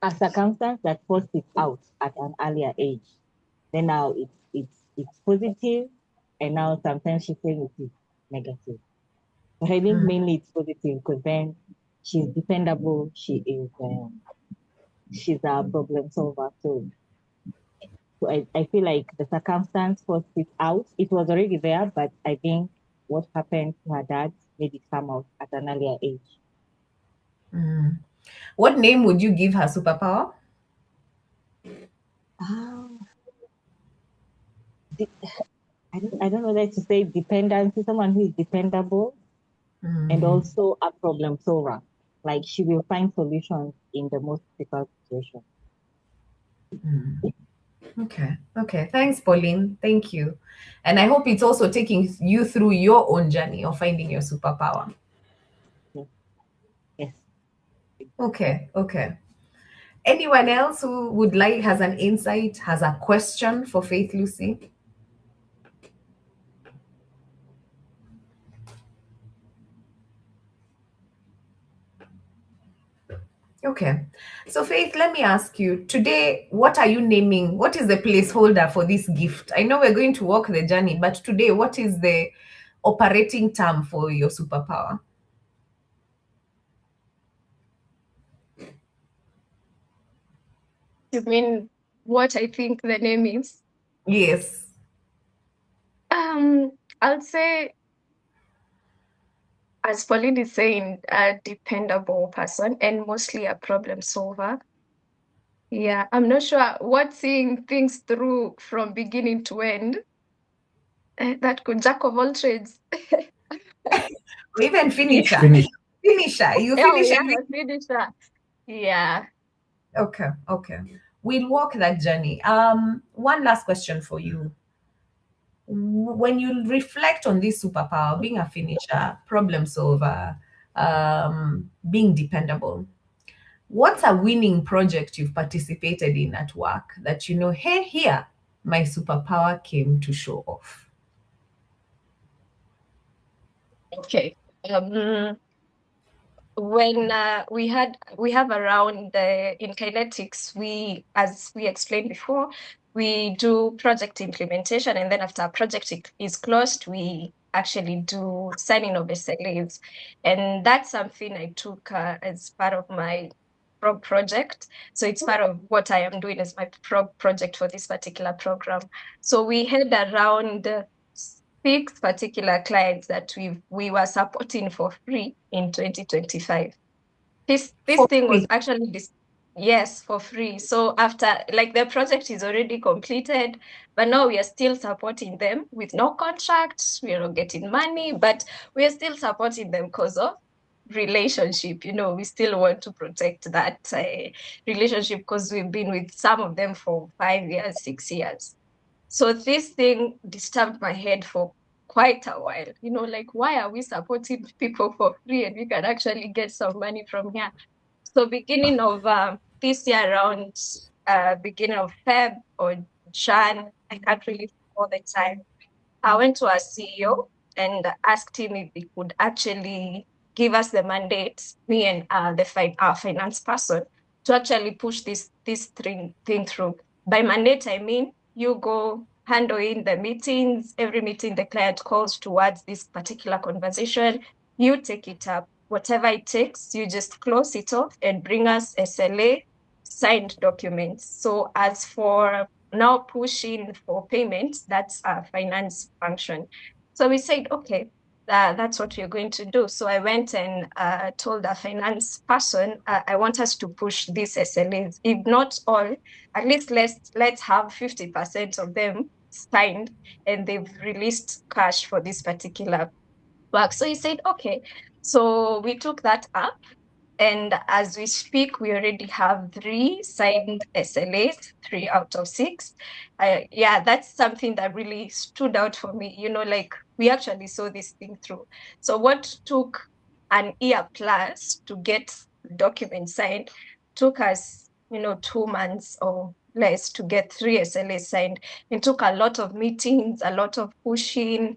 a circumstance that forced it out at an earlier age. Then now it's positive, and now sometimes she's saying it is negative. But I think mainly it's positive because then she's dependable. She's a problem solver. So I feel like the circumstance forced it out. It was already there, but I think what happened to her dad made it come out at an earlier age. What name would you give her superpower? I don't know that to say dependency, someone who is dependable and also a problem solver. Like she will find solutions in the most difficult situations. Okay. Thanks, Pauline. Thank you. And I hope it's also taking you through your own journey of finding your superpower. Yes. Okay. Anyone else who has an insight, has a question for Faith Lucy? Okay. So Faith, let me ask you today, what are you naming? What is the placeholder for this gift? I know we're going to walk the journey, but today, what is the operating term for your superpower? You mean what I think the name is? Yes. I'll say, as Pauline is saying, a dependable person and mostly a problem solver. Yeah, I'm not sure what seeing things through from beginning to end. That could jack of all trades. Or even finisher. Finish. Finisher. You Oh, finish yeah, everything. finisher. Yeah. Okay. We'll walk that journey. One last question for you. When you reflect on this superpower, being a finisher, problem solver, being dependable, what's a winning project you've participated in at work that you know, hey, here, my superpower came to show off? Okay. When we have around in kinetics, as we explained before, we do project implementation, and then after a project is closed, we actually do signing of SLAs, and that's something I took as part of my project. So it's part of what I am doing as my project for this particular program. So we had around 6 particular clients that we were supporting for free in 2025. This thing was actually yes, for free. So after, like, the project is already completed, but now we are still supporting them with no contracts. We are not getting money, but we are still supporting them because of relationship. We still want to protect that relationship because we've been with some of them for 5 years, 6 years. So this thing disturbed my head for quite a while. Like, why are we supporting people for free and we can actually get some money from here? So beginning of this year, around beginning of Feb or Jan, I can't really recall the time, I went to our CEO and asked him if he could actually give us the mandate, me and our finance person, to actually push this thing through. By mandate, I mean you go handle in the meetings, every meeting the client calls towards this particular conversation, you take it up. Whatever it takes, you just close it off and bring us SLA signed documents. So as for now pushing for payments, that's a finance function. So we said, okay, that's what we're going to do. So I went and told the finance person, I want us to push these SLAs. If not all, at least let's have 50% of them signed and they've released cash for this particular work. So he said, okay. So we took that up. And as we speak, we already have 3 signed SLAs, 3 out of 6. Yeah, that's something that really stood out for me. Like, we actually saw this thing through. So what took an year plus to get documents signed took us, 2 months or less to get 3 SLAs signed. It took a lot of meetings, a lot of pushing,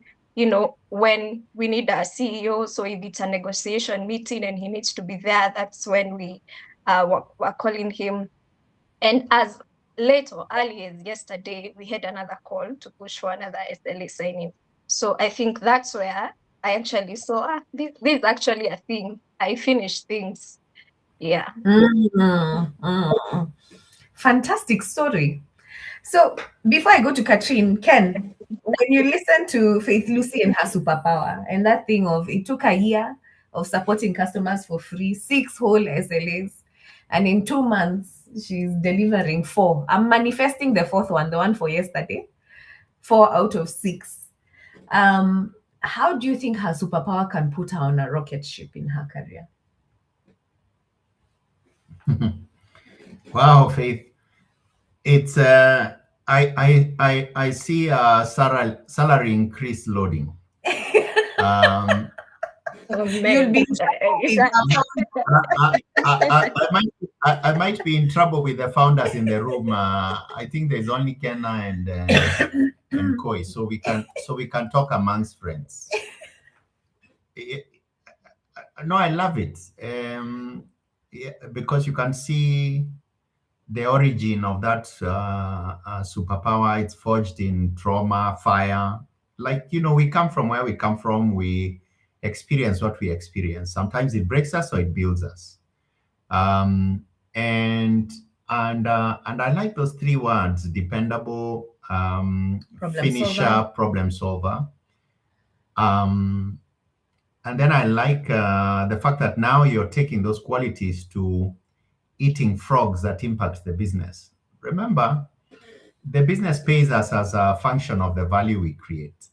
when we need our CEO. So if it's a negotiation meeting and he needs to be there, that's when we were calling him. And as late or early as yesterday, we had another call to push for another SLA signing. So I think that's where I actually saw this is actually a thing. I finished things. Yeah. Fantastic story. So before I go to Katrin, Ken, when you listen to Faith Lucy and her superpower and that thing of it took a year of supporting customers for free, 6 whole SLAs, and in 2 months she's delivering 4. I'm manifesting the 4th one, the one for yesterday, 4 out of 6. How do you think her superpower can put her on a rocket ship in her career? Wow, Faith. It's I see salary increase loading. You'll be I might be in trouble with the founders in the room. I think there's only Kenna and Koi, so we can talk amongst friends. No, I love it. Yeah, because you can see the origin of that superpower. It's forged in trauma, fire. Like, we come from where we come from. We experience what we experience. Sometimes it breaks us or it builds us. And I like those 3 words: dependable, finisher, problem solver. And then I like the fact that now you're taking those qualities to eating frogs that impact the business. Remember, the business pays us as a function of the value we create.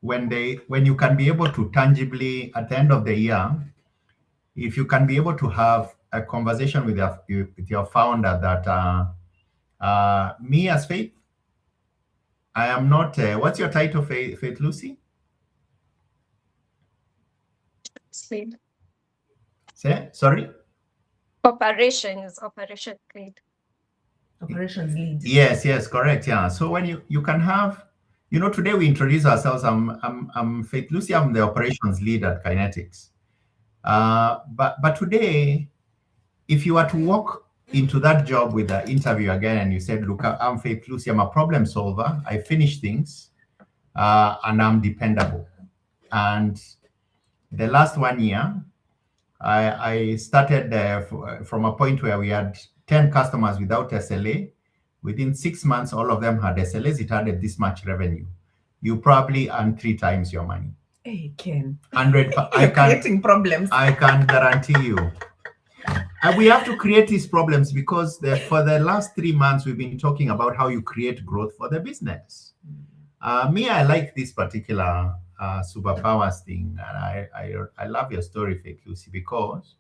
When you can be able to tangibly, at the end of the year, if you can be able to have a conversation with your founder that me as Faith, I am not, what's your title, Faith Lucy? Lead. Sorry? Operations lead. Operations lead. Yes, correct. Yeah. So when you can have, today we introduce ourselves. I'm Faith Lucy. I'm the operations lead at Kinetics. But today, if you were to walk into that job with the interview again and you said, look, I'm Faith Lucy, I'm a problem solver, I finish things, and I'm dependable. And the last 1 year, I started from a point where we had 10 customers without SLA. Within 6 months, all of them had SLAs. It added this much revenue. You probably earn 3 times your money. Hey, Ken. 100. Creating problems. I can guarantee you. And we have to create these problems because for the last 3 months, we've been talking about how you create growth for the business. I like this particular superpowers thing. And I love your story, Faith Lucy, because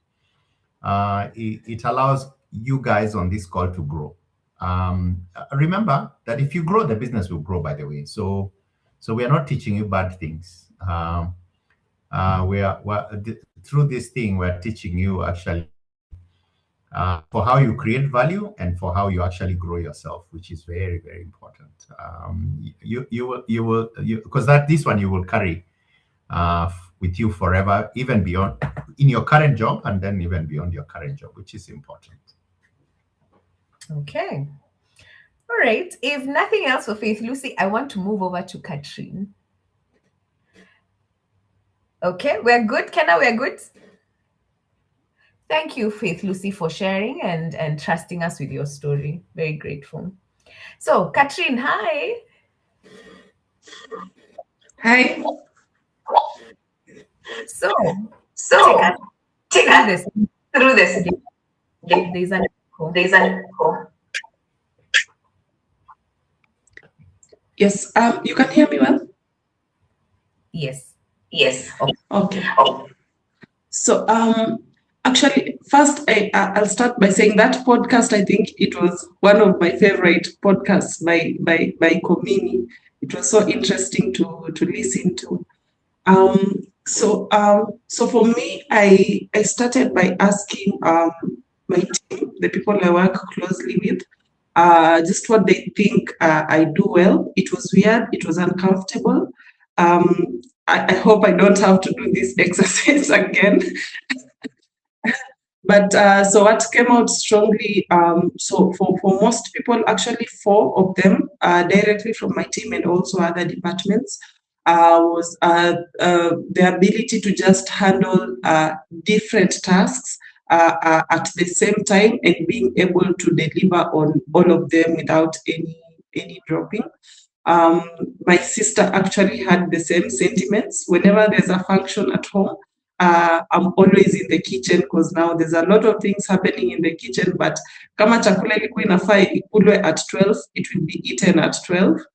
it allows you guys on this call to grow. Remember that if you grow, the business will grow, by the way. So we are not teaching you bad things. Through this thing, we're teaching you actually for how you create value and for how you actually grow yourself, which is very, very important. You will because this one you will carry with you forever, even beyond in your current job, and then even beyond your current job, which is important. Okay. All right. If nothing else for Faith Lucy, I want to move over to Katrine. Okay, we're good. Kenna, we're good. Thank you, Faith Lucy, for sharing and trusting us with your story. Very grateful. So, Katrine, hi. Hi. So take us through this. There's an echo. Yes, you can hear me well? Yes. Okay. So actually, first I'll start by saying that podcast, I think it was one of my favorite podcasts by Komini. It was so interesting to listen to. So for me, I started by asking my team, the people I work closely with, just what they think I do well. It was weird. It was uncomfortable. I hope I don't have to do this exercise again. But so what came out strongly, so for most people, actually 4 of them directly from my team and also other departments, was the ability to just handle different tasks at the same time and being able to deliver on all of them without any dropping. My sister actually had the same sentiments. Whenever there's a function at home, I'm always in the kitchen because now there's a lot of things happening in the kitchen, but kama chakula ilikuwa inafaa ikulwe at 12, it will be eaten at 12.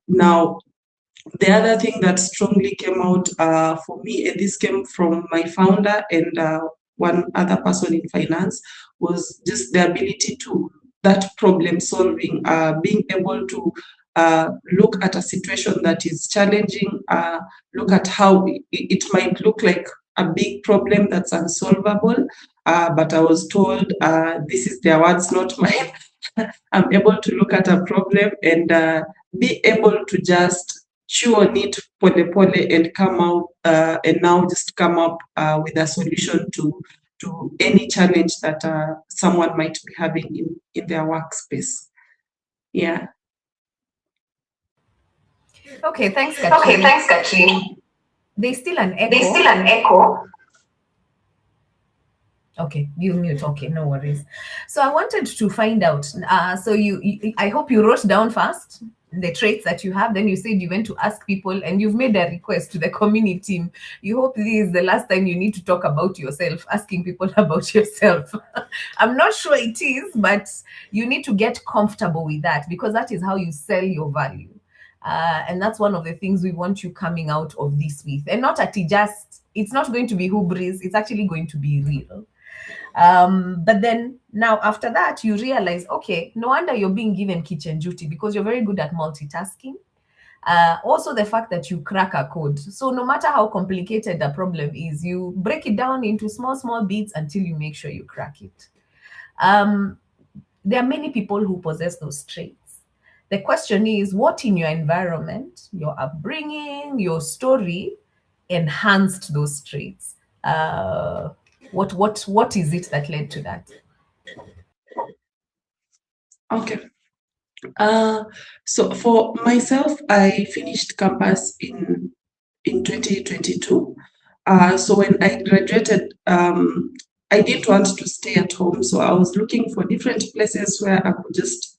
Now, the other thing that strongly came out for me, and this came from my founder and one other person in finance, was just the ability to that problem solving, being able to look at a situation that is challenging, look at how it might look like a big problem that's unsolvable, but I was told, this is their words, not mine. I'm able to look at a problem and be able to just chew on it pole pole and come out and now just come up with a solution to any challenge that someone might be having in their workspace. Yeah. Okay, thanks, Katrine. There's still an echo. Okay, you mute. Okay, no worries. So I wanted to find out. So I hope you wrote down first the traits that you have. Then you said you went to ask people, and you've made a request to the community team. You hope this is the last time you need to talk about yourself, asking people about yourself. I'm not sure it is, but you need to get comfortable with that because that is how you sell your value. And that's one of the things we want you coming out of this with. And not at just, it's not going to be hubris, it's actually going to be real. But then now after that, you realize, okay, no wonder you're being given kitchen duty, because you're very good at multitasking. Also the fact that you crack a code. So no matter how complicated the problem is, you break it down into small bits until you make sure you crack it. There are many people who possess those traits. The question is, what in your environment, your upbringing, your story enhanced those traits? What is it that led to that? Okay. So for myself, I finished campus in 2022. So when I graduated, I didn't want to stay at home. So I was looking for different places where I could just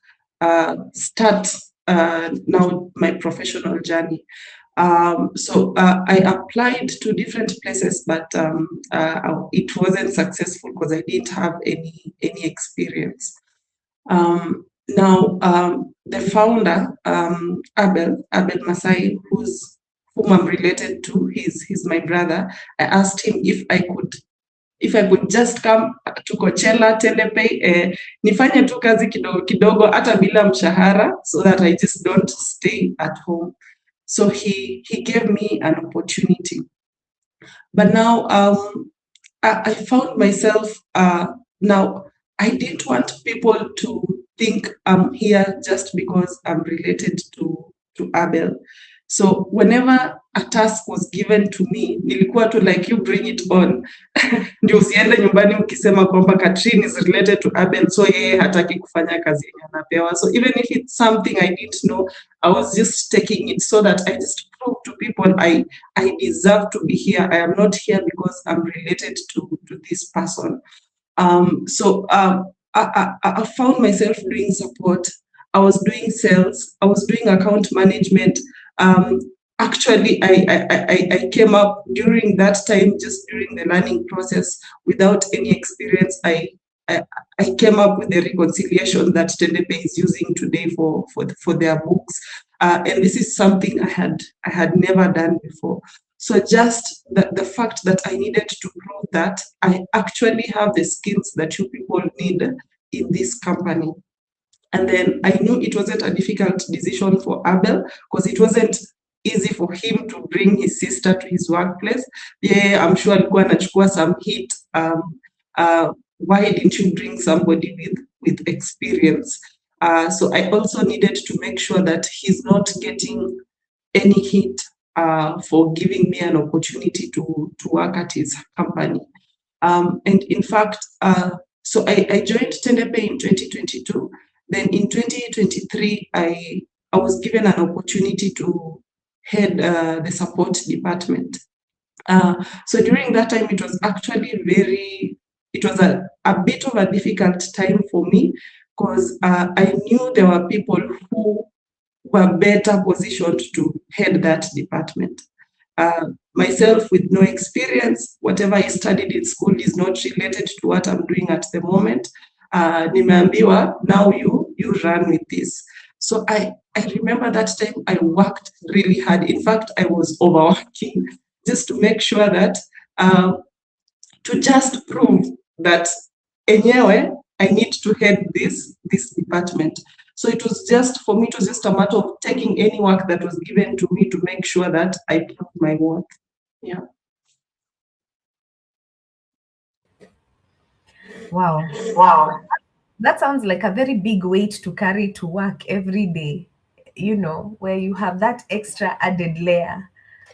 start now my professional journey. So I applied to different places, but it wasn't successful because I didn't have any experience. Now, the founder, Abel Masai, whom I'm related to, he's my brother. I asked him if I could just come to Coachella, Telepay, nifanye tu kazi kidogo kidogo hata bila mshahara, so that I just don't stay at home. So he gave me an opportunity. But now I found myself now, I didn't want people to think I'm here just because I'm related to Abel. So whenever a task was given to me, nilikuwa tu like, you bring it on. Ndio usiende nyumbani ukisema kwamba Katrin is related to Abel, so yeye hataki kufanya kazi yenye anapewa. So even if it's something I didn't know, I was just taking it so that I just prove to people I deserve to be here. I am not here because I'm related to this person. I found myself doing support. I was doing sales. I was doing account management. Actually, I came up during that time, just during the learning process, without any experience. I came up with the reconciliation that Tendepe is using today for their books, and this is something I had never done before. So just the fact that I needed to prove that I actually have the skills that you people need in this company. And then I knew it wasn't a difficult decision for Abel, because it wasn't easy for him to bring his sister to his workplace. Yeah, I'm sure alikuwa anachukua some heat. Why didn't you bring somebody with experience? So I also needed to make sure that he's not getting any heat for giving me an opportunity to work at his company. And in fact, so I joined Tendepe in 2022. Then in 2023, I was given an opportunity to head the support department. So during that time, it was actually it was a bit of a difficult time for me, because I knew there were people who were better positioned to head that department. Myself, with no experience, whatever I studied in school is not related to what I'm doing at the moment. Nimeambiwa, now you run with this. So I remember that time I worked really hard. In fact, I was overworking just to make sure that, to just prove that enyewe, I need to head this department. So it was just, for me, it was just a matter of taking any work that was given to me to make sure that I proved my worth. Yeah. Wow. That sounds like a very big weight to carry to work every day, where you have that extra added layer.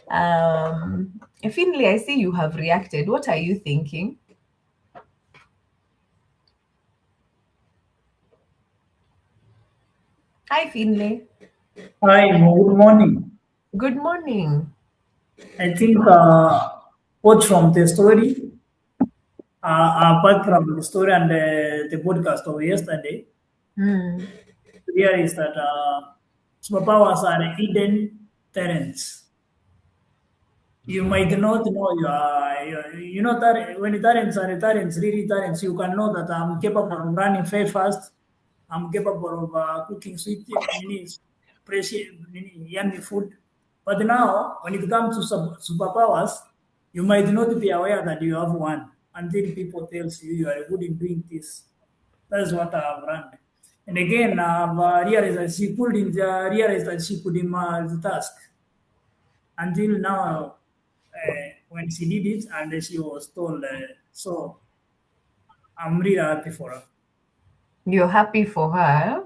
Finley, I see you have reacted. What are you thinking? Hi, Finley. Hi, good morning. Good morning. I think both from the story, apart from the story and the podcast of yesterday, here is that superpowers are hidden talents. You might not know you know that when the talents are really talents, you can know that I'm capable of running very fast. I'm capable of cooking sweet Chinese. precious yummy food. But now, when it comes to superpowers, you might not be aware that you have one until people tells you you are good in doing this. That's what I've learned. And again, I've realized that she couldn't realize that she could multitask until now when she did it and she was told. So I'm really happy for her. You're happy for her.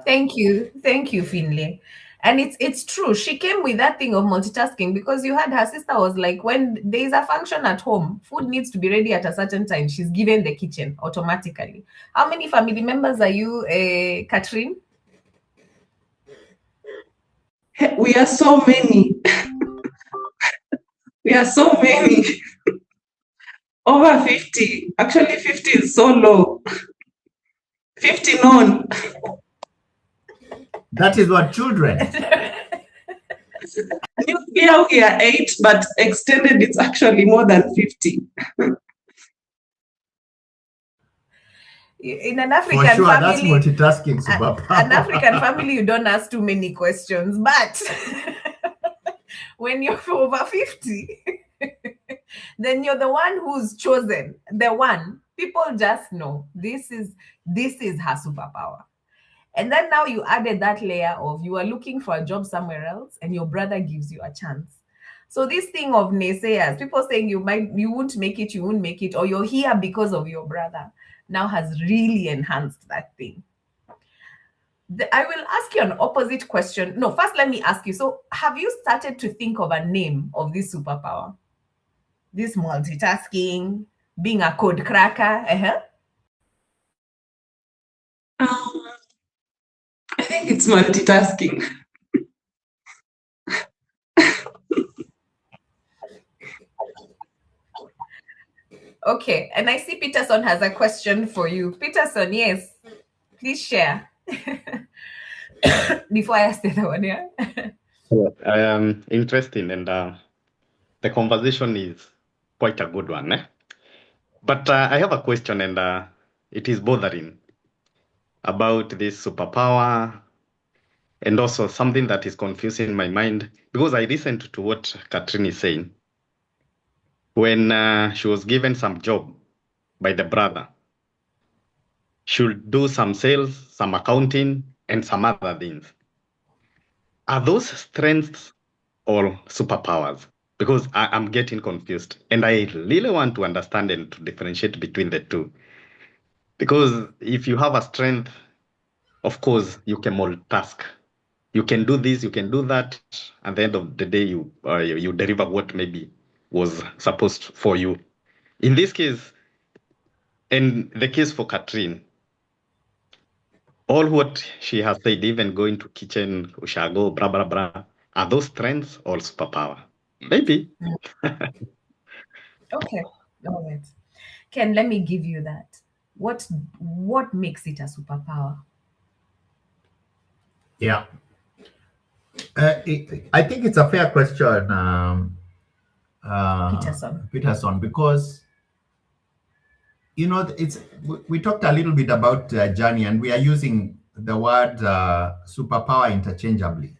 Thank you, Finley. And it's true. She came with that thing of multitasking because you had her sister was like, when there is a function at home, food needs to be ready at a certain time. She's given the kitchen automatically. How many family members are you, Catherine? We are so many. We are so many. Over 50. Actually, 50 is so low. 50 none. That is what children. Nuclear, we are 8, but extended, it's actually more than 50. In an African For sure, family, that's multitasking superpower. an African family, you don't ask too many questions. But when you're over 50, then you're the one who's chosen. The one people just know this is her superpower. And then now you added that layer of you are looking for a job somewhere else, and your brother gives you a chance. So this thing of naysayers, people saying you won't make it, or you're here because of your brother, now has really enhanced that thing. I will ask you an opposite question. No, first let me ask you. So have you started to think of a name of this superpower? This multitasking, being a code cracker? I think it's multitasking. Okay, and I see Peterson has a question for you. Peterson, yes, please share. Before I ask the other one, yeah? Interesting, and the conversation is quite a good one. But I have a question, and it is bothering about this superpower, and also something that is confusing my mind, because I listened to what Catherine is saying. When she was given some job by the brother, she'll do some sales, some accounting, and some other things. Are those strengths or superpowers? Because I'm getting confused, and I really want to understand and to differentiate between the two. Because if you have a strength, of course, you can multitask. You can do this, you can do that. At the end of the day, you deliver what maybe was supposed for you. In this case, and the case for Catherine, all what she has said, even going to kitchen, ushago, blah, blah, blah, are those strengths or superpower? Maybe. Okay, all right. Ken, let me give you that. What makes it a superpower? Yeah. I think it's a fair question, Peterson, because we talked a little bit about Johnny, and we are using the word superpower interchangeably.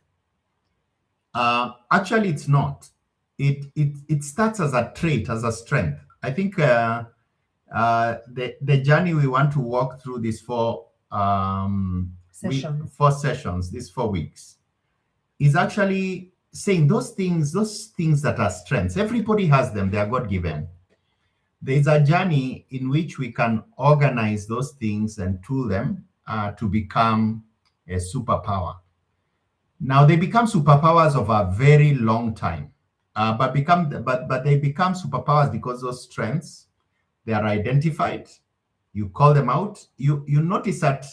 Actually, it's not. It starts as a trait, as a strength. I think the journey we want to walk through these 4 sessions, these 4 weeks, is actually saying those things that are strengths. Everybody has them, they are God-given. There's a journey in which we can organize those things and tool them to become a superpower. Now they become superpowers of a very long time, but they become superpowers because those strengths, they are identified. You call them out. You notice that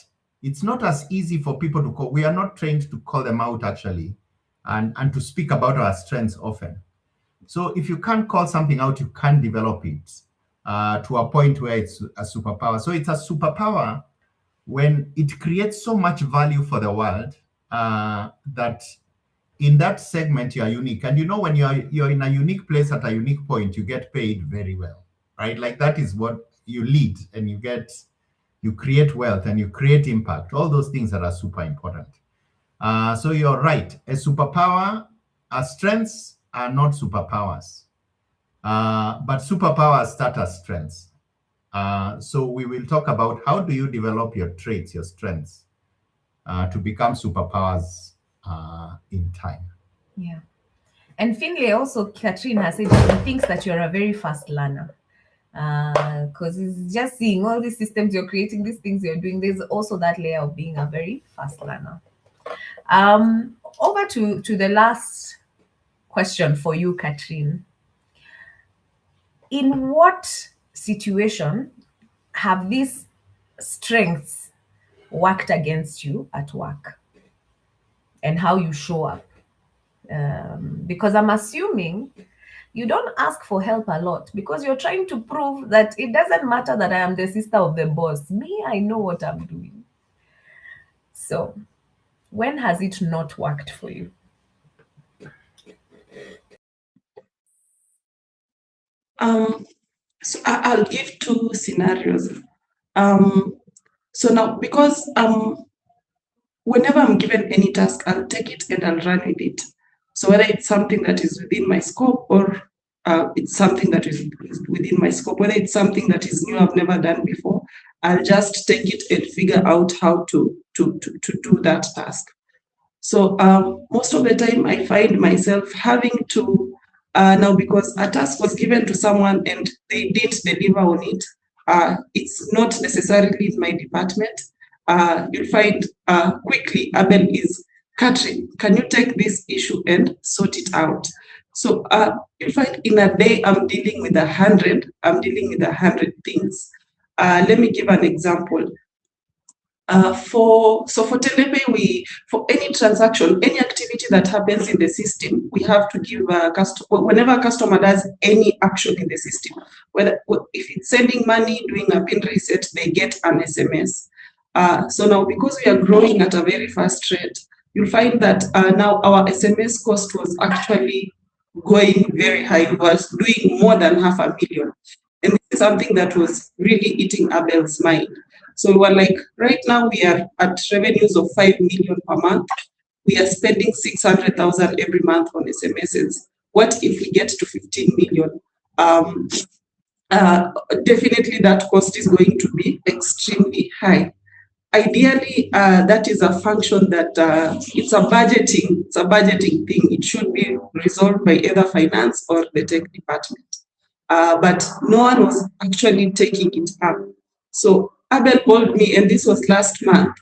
it's not as easy for people to call. We are not trained to call them out actually, and to speak about our strengths often. So if you can't call something out, you can't develop it to a point where it's a superpower. So it's a superpower when it creates so much value for the world that in that segment you are unique. And when you're in a unique place at a unique point, you get paid very well, right? Like that is what you lead, and you create wealth and you create impact. All those things that are super important. So you're right. A superpower, strengths are not superpowers, but superpowers start as strengths. So we will talk about how do you develop your traits, your strengths, to become superpowers in time. Yeah. And Finlay also, Katrine has said he thinks that you're a very fast learner. Because it's just seeing all these systems you're creating, these things you're doing, there's also that layer of being a very fast learner. Over to the last question for you, Katrine. In what situation have these strengths worked against you at work, and how you show up? Because I'm assuming you don't ask for help a lot because you're trying to prove that it doesn't matter that I am the sister of the boss. Me, I know what I'm doing. So when has it not worked for you? So I'll give two scenarios. So now, because whenever I'm given any task, I'll take it and I'll run with it. So whether it's something that is within my scope or it's something that is within my scope, whether it's something that is new I've never done before, I'll just take it and figure out how to do that task. So most of the time I find myself having to, now because a task was given to someone and they didn't deliver on it, it's not necessarily in my department. You'll find quickly Abel is, Katrin, can you take this issue and sort it out? So you'll find in a day I'm dealing with 100 things. Let me give an example. For Telepe, for any transaction, any activity that happens in the system, we have to give whenever a customer does any action in the system, whether if it's sending money, doing a pin reset, they get an SMS. So now, because we are growing at a very fast rate, you'll find that now our SMS cost was actually going very high. We was doing more than 500,000. And this is something that was really eating Abel's mind. So we were like, right now we are at revenues of 5 million per month. We are spending 600,000 every month on SMSs. What if we get to 15 million? Definitely that cost is going to be extremely high. Ideally, that is a function that it's a budgeting thing. It should be resolved by either finance or the tech department. But no one was actually taking it up. So Abel called me, and this was last month,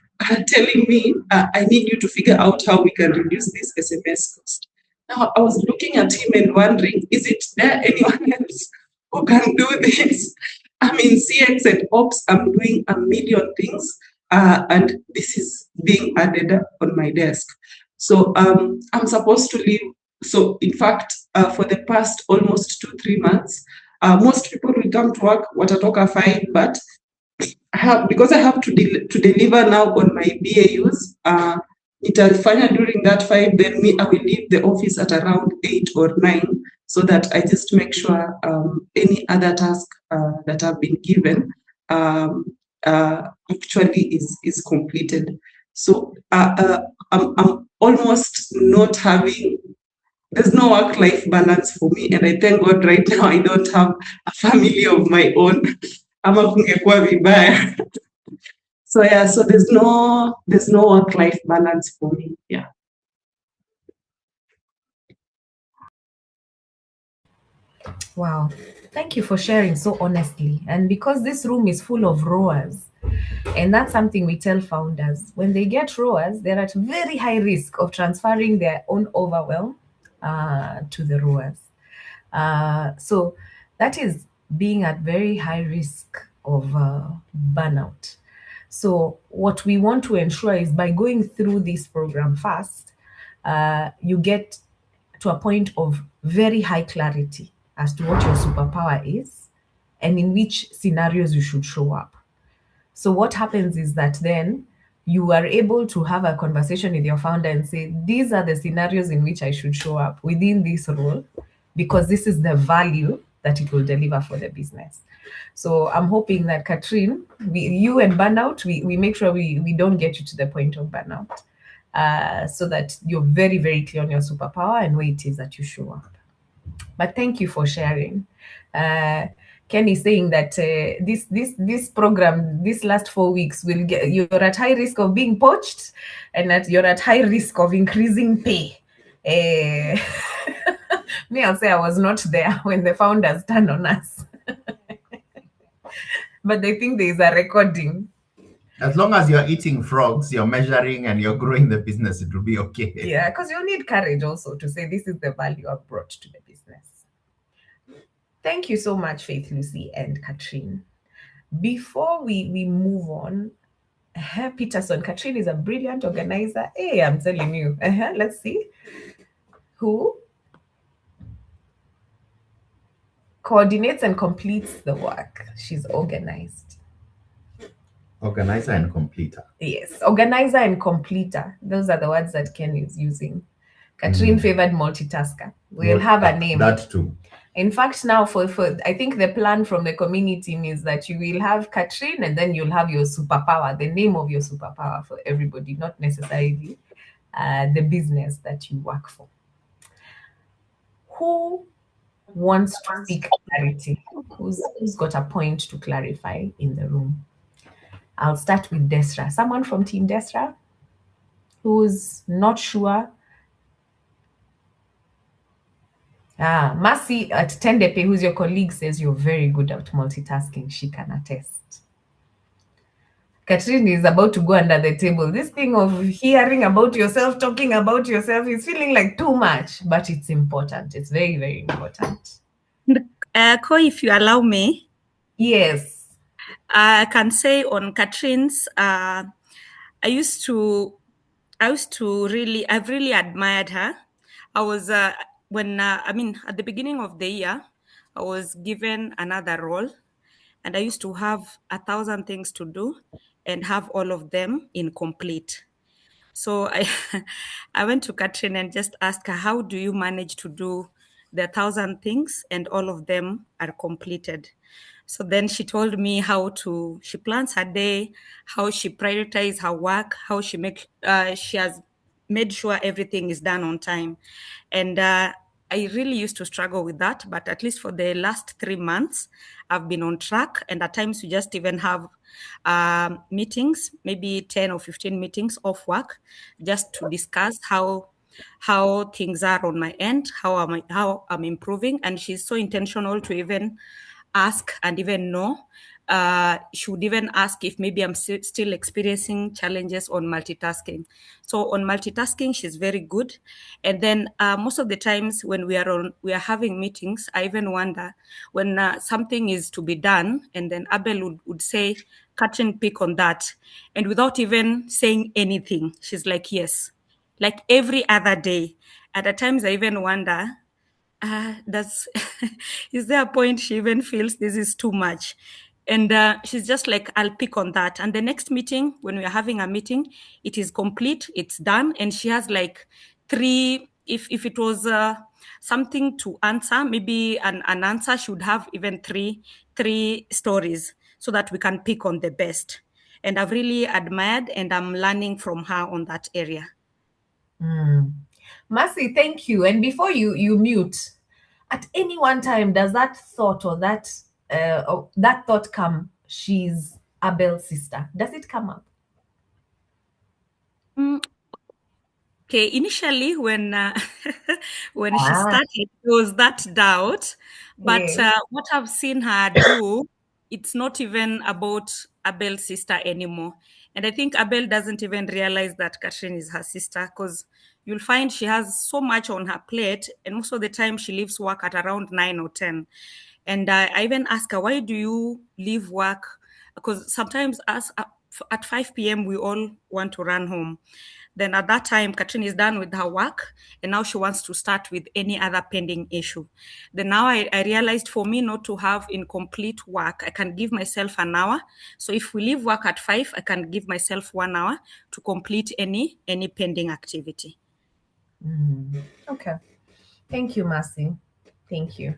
telling me, I need you to figure out how we can reduce this SMS cost. Now, I was looking at him and wondering, is it there anyone else who can do this? I'm in CX and Ops, I'm doing a million things, and this is being added on my desk. So I'm supposed to leave. So in fact, for the past almost 2-3 months, most people will come to work watatoka 5, but because I have to deliver now on my BAUs, itafanya during that 5, then I will leave the office at around 8 or 9, so that I just make sure any other task that I've been given actually is completed. So I'm almost not having, there's no work-life balance for me, and I thank God right now I don't have a family of my own. So yeah, so there's no work-life balance for me. Yeah. Wow. Thank you for sharing so honestly. And because this room is full of rowers, and that's something we tell founders, when they get rowers, they're at very high risk of transferring their own overwhelm to the rowers. So that is being at very high risk of burnout. So what we want to ensure is by going through this program fast, you get to a point of very high clarity as to what your superpower is and in which scenarios you should show up. So what happens is that then you are able to have a conversation with your founder and say, these are the scenarios in which I should show up within this role, because this is the value that it will deliver for the business. So I'm hoping that, Katrine, you and burnout, we make sure we don't get you to the point of burnout. so that you're very, very clear on your superpower and where it is that you show up. But thank you for sharing. Ken is saying that this program, this last 4 weeks, you're at high risk of being poached, and that you're at high risk of increasing pay. Me, I'll say I was not there when the founders turned on us. But I think there is a recording. As long as you're eating frogs, you're measuring and you're growing the business, it will be okay. Yeah, because you need courage also to say this is the value I've brought to the business. Thank you so much, Faith, Lucy, and Katrine. Before we move on, Peterson, Katrine is a brilliant organizer. Hey, I'm telling you. Let's see. Who coordinates and completes the work? She's organized. Organizer and completer. Yes, organizer and completer. Those are the words that Ken is using. Katrine favored multitasker. We'll have a name. That too. In fact, now for I think the plan from the community is that you will have Katrine and then you'll have your superpower, the name of your superpower for everybody, not necessarily the business that you work for. Who wants to seek clarity? Who's got a point to clarify in the room? I'll start with Desra. Someone from Team Desra who's not sure. Mercy at Tendepe, who's your colleague, says you're very good at multitasking. She can attest. Katrine is about to go under the table. This thing of hearing about yourself, talking about yourself is feeling like too much, but it's important. It's very, very important. Koi, if you allow me. Yes. I can say on Katrine's, I've really admired her. I was, at the beginning of the year, I was given another role and I used to have 1,000 things to do and have all of them incomplete. So I went to Katrine and just asked her, how do you manage to do the 1,000 things and all of them are completed? So then she told me she plans her day, how she prioritizes her work, how she has made sure everything is done on time. And I really used to struggle with that, but at least for the last 3 months, I've been on track. And at times we just even have meetings, maybe 10 or 15 meetings off work, just to discuss how things are on my end, how I'm improving. And she's so intentional to even ask and even know. She would even ask if maybe I'm still experiencing challenges on multitasking. So on multitasking, she's very good. And then most of the times when we are having meetings, I even wonder when something is to be done, and then Abel would say, Katrine, pick on that. And without even saying anything, she's like, yes, like every other day. And at times I even wonder, is there a point she even feels this is too much? And she's just like, I'll pick on that. And the next meeting, when we're having a meeting, it is complete, it's done. And she has like 3, if it was something to answer, maybe an answer, she would have even three stories so that we can pick on the best. And I've really admired and I'm learning from her on that area. Mercy, thank you. And before you mute, at any one time, does that thought or that thought come, she's Abel's sister? Does it come up? Okay, initially when she started, there was that doubt. But what I've seen her do, it's not even about Abel's sister anymore. And I think Abel doesn't even realize that Katrine is her sister, because you'll find she has so much on her plate. And most of the time she leaves work at around 9 or 10. And I even ask her, why do you leave work? Because sometimes at 5 p.m. we all want to run home. Then at that time, Katrine is done with her work and now she wants to start with any other pending issue. Then now I realized for me not to have incomplete work, I can give myself an hour. So if we leave work at 5, I can give myself 1 hour to complete any pending activity. Okay. Thank you, Mercy. Thank you.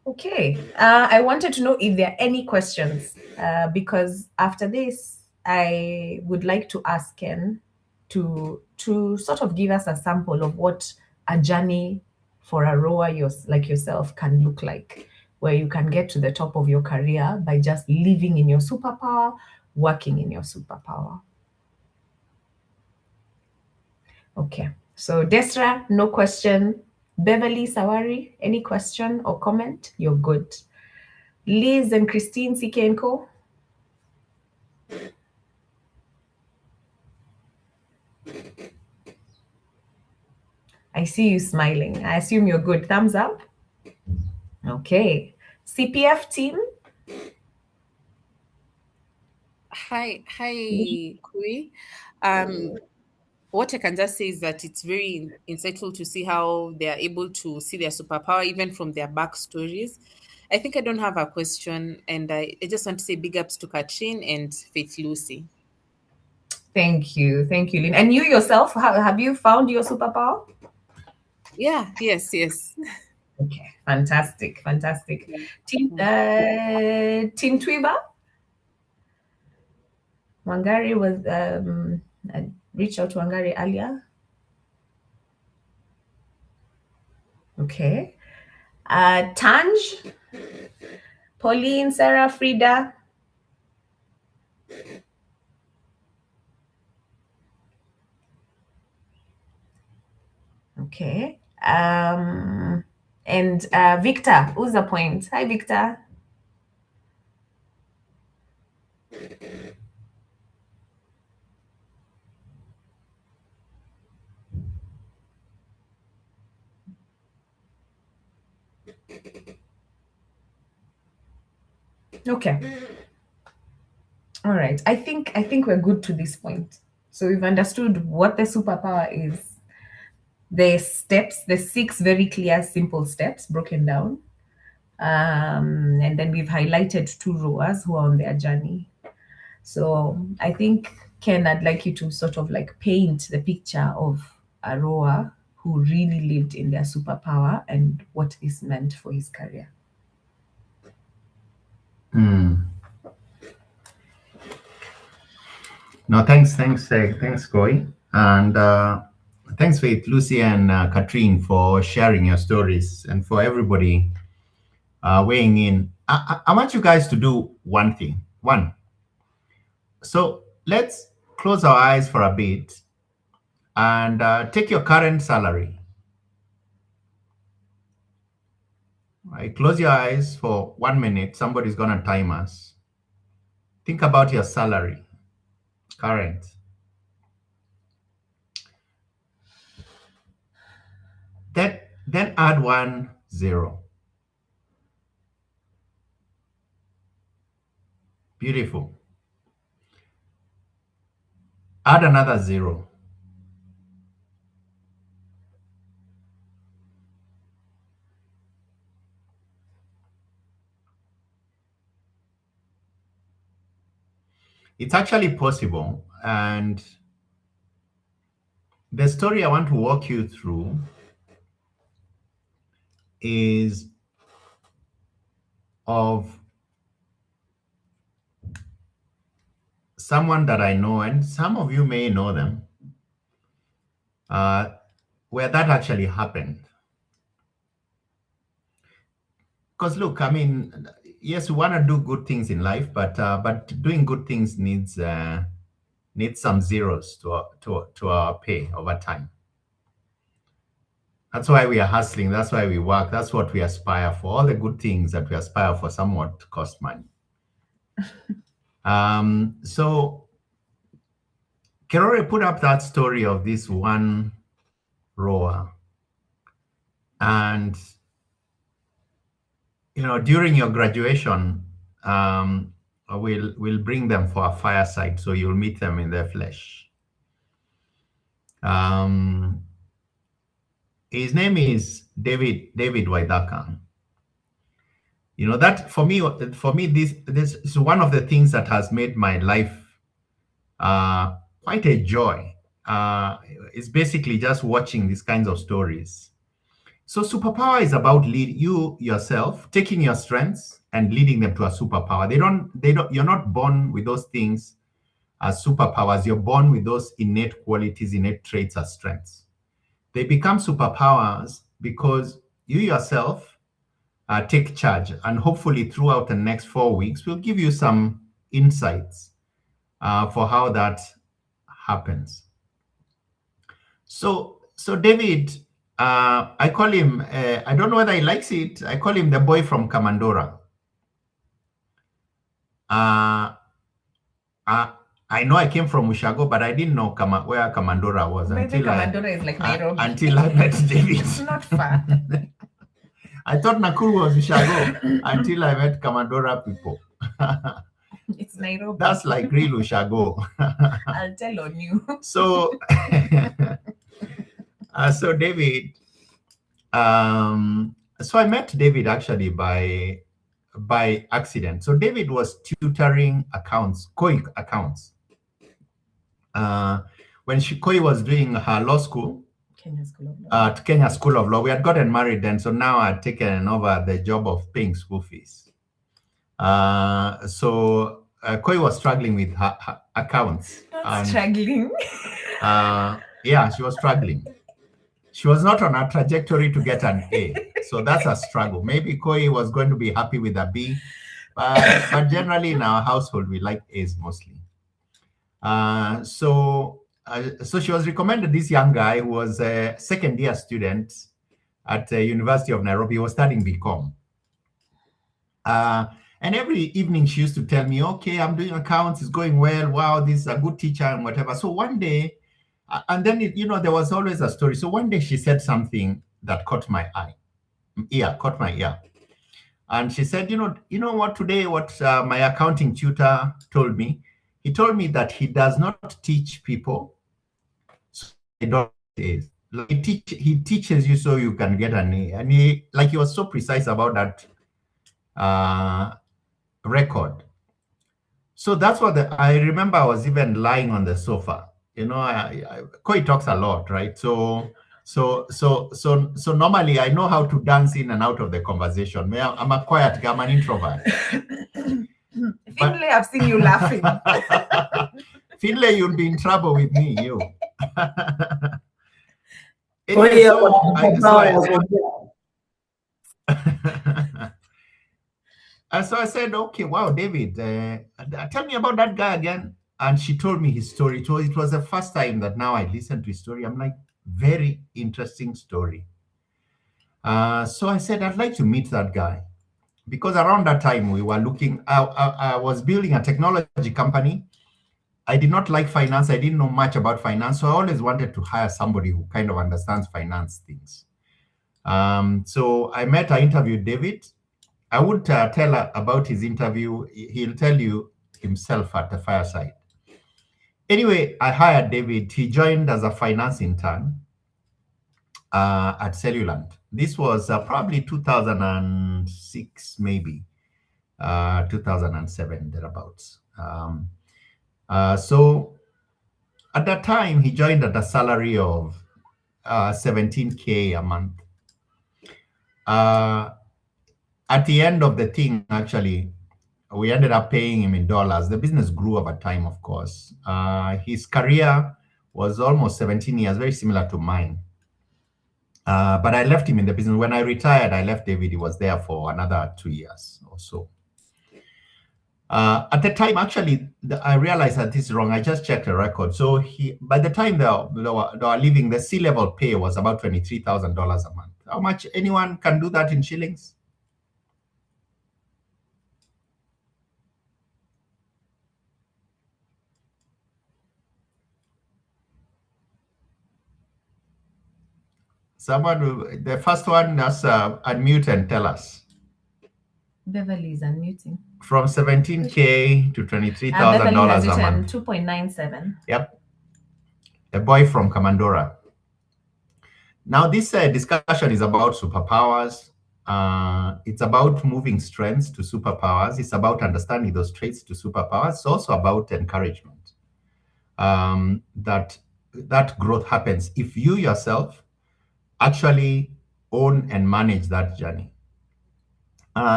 Okay. I wanted to know if there are any questions because after this, I would like to ask Ken to sort of give us a sample of what a journey for a rower like yourself can look like, where you can get to the top of your career by just living in your superpower, working in your superpower. Okay, so Desra, no question. Beverly Sawari, any question or comment? You're good. Liz and Christine Sikenko. I see you smiling. I assume you're good. Thumbs up. Okay. CPF team. Hi, Kui. What I can just say is that it's very insightful to see how they are able to see their superpower even from their backstories. I think I don't have a question, and I just want to say big ups to Katrin and Faith Lucy. Thank you, Lynn. And you yourself, have you found your superpower? Yeah, yes. Okay, fantastic. Team Twiba. Wangari was I reached out to Wangari earlier. Okay. Tanj, Pauline, Sarah, Frida. Okay. And Victor, who's the point? Hi, Victor. Okay. All right. I think we're good to this point. So we've understood what the superpower is. The steps, the 6 very clear, simple steps broken down. And then we've highlighted 2 rowers who are on their journey. So I think, Ken, I'd like you to sort of like paint the picture of a rower who really lived in their superpower and what this meant for his career. No, thanks, Koi. And thanks, Faith, Lucy, and Katrin for sharing your stories, and for everybody weighing in. I want you guys to do one thing. So let's close our eyes for a bit and take your current salary. Right? Close your eyes for 1 minute. Somebody's going to time us. Think about your salary, current. Then add 1 0. Beautiful. Add another 0. It's actually possible. And the story I want to walk you through is of someone that I know, and some of you may know them, where that actually happened. Because look, I mean, yes, we want to do good things in life, but doing good things needs some zeros to our pay over time. That's why we are hustling. That's why we work. That's what we aspire for. All the good things that we aspire for somewhat cost money. So Kerore put up that story of this one rower, and during your graduation, we'll bring them for a fireside, so you'll meet them in their flesh. His name is David Waidaka. That for me, this is one of the things that has made my life quite a joy. It's basically just watching these kinds of stories. So superpower is about you yourself taking your strengths and leading them to a superpower. You're not born with those things as superpowers. You're born with those innate qualities, innate traits as strengths. They become superpowers because you yourself take charge. And hopefully throughout the next 4 weeks, we'll give you some insights for how that happens. So David, I call him, I don't know whether he likes it, I call him the boy from Kamandora. I know I came from Ushago, but I didn't know where Kamandora was Maybe Kamandora is like Nairobi. Until I met David. It's not far. I thought Nakuru was Ushago until I met Kamandora people. It's Nairobi. That's like real Ushago. I'll tell on you. So, so David, so I met David actually by accident. So David was tutoring Koi accounts. When Koi was doing her law school, Kenya School of Law. At Kenya School of Law. We had gotten married then, so now I'd taken over the job of paying school fees. So Koi was struggling with her accounts. Struggling? Yeah, she was struggling. She was not on a trajectory to get an A. So that's a struggle. Maybe Koi was going to be happy with a B, but generally in our household, we like A's mostly. So she was recommended this young guy who was a second-year student at the University of Nairobi. He was studying BCom. And every evening she used to tell me, okay, I'm doing accounts, it's going well. Wow, this is a good teacher and whatever. So one day, and then, there was always a story. So one day she said something that caught my ear. And she said, you know what today, what my accounting tutor told me? He told me that he does not teach people so they don't A's. Like he teaches you so you can get an A. And he was so precise about that record. So that's what I remember. I was even lying on the sofa. Koi talks a lot, right? So normally I know how to dance in and out of the conversation. I'm a quiet guy, I'm an introvert. Finlay, I've seen you laughing. Finlay, you'll be in trouble with me, you. Anyway, so I said, okay, wow, David, tell me about that guy again. And she told me his story. It was the first time that now I listened to his story. I'm like, very interesting story. So I said, I'd like to meet that guy. Because around that time we were looking, I was building a technology company. I did not like finance. I didn't know much about finance. So I always wanted to hire somebody who kind of understands finance things. So I interviewed David. I would tell her about his interview. He'll tell you himself at the fireside. Anyway, I hired David. He joined as a finance intern at Cellulant. This was probably 2006, maybe 2007, thereabouts. So at that time, he joined at a salary of 17K a month. At the end of the thing, actually, we ended up paying him in dollars. The business grew over time, of course. His career was almost 17 years, very similar to mine. But I left him in the business. When I retired, I left David. He was there for another 2 years or so. At the time, actually, I realized that this is wrong. I just checked the record. So by the time they were leaving, the C-level pay was about $23,000 a month. How much anyone can do that in shillings? Someone, the first one, just unmute and tell us. Beverly is unmuting. From 17K to $23,000 a month. 2.97. Yep. A boy from Kamandora. Now, this discussion is about superpowers. It's about moving strengths to superpowers. It's about understanding those traits to superpowers. It's also about encouragement. That growth happens if you yourself actually own and manage that journey.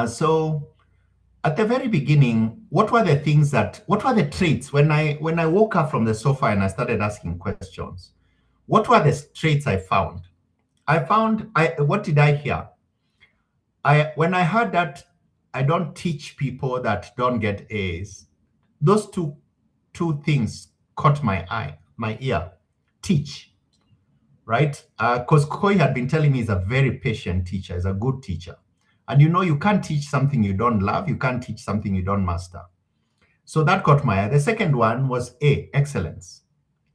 So at the very beginning, what were the things what were the traits when I woke up from the sofa and I started asking questions? What were the traits I found? What did I hear? When I heard that I don't teach people that don't get A's, those two things caught my ear. Teach, right? Because Koi had been telling me he's a very patient teacher, he's a good teacher. And you can't teach something you don't love, you can't teach something you don't master. So that caught my eye. The second one was excellence.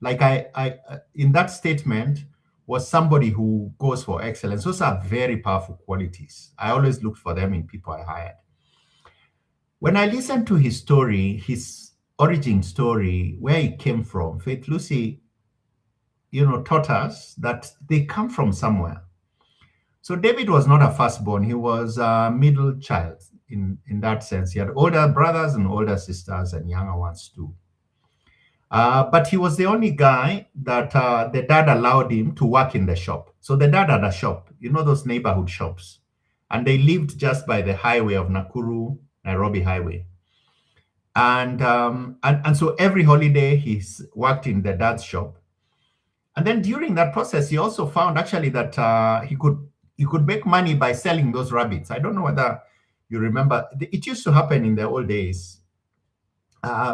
Like I in that statement was somebody who goes for excellence. Those are very powerful qualities. I always looked for them in people I hired. When I listened to his story, his origin story, where he came from, Faith Lucy, taught us that they come from somewhere. So David was not a firstborn, he was a middle child in that sense. He had older brothers and older sisters and younger ones too. But he was the only guy that the dad allowed him to work in the shop. So the dad had a shop, those neighborhood shops. And they lived just by the highway of Nakuru, Nairobi highway. And so every holiday he's worked in the dad's shop. And then during that process, he also found actually that he could make money by selling those rabbits. I don't know whether you remember. It used to happen in the old days.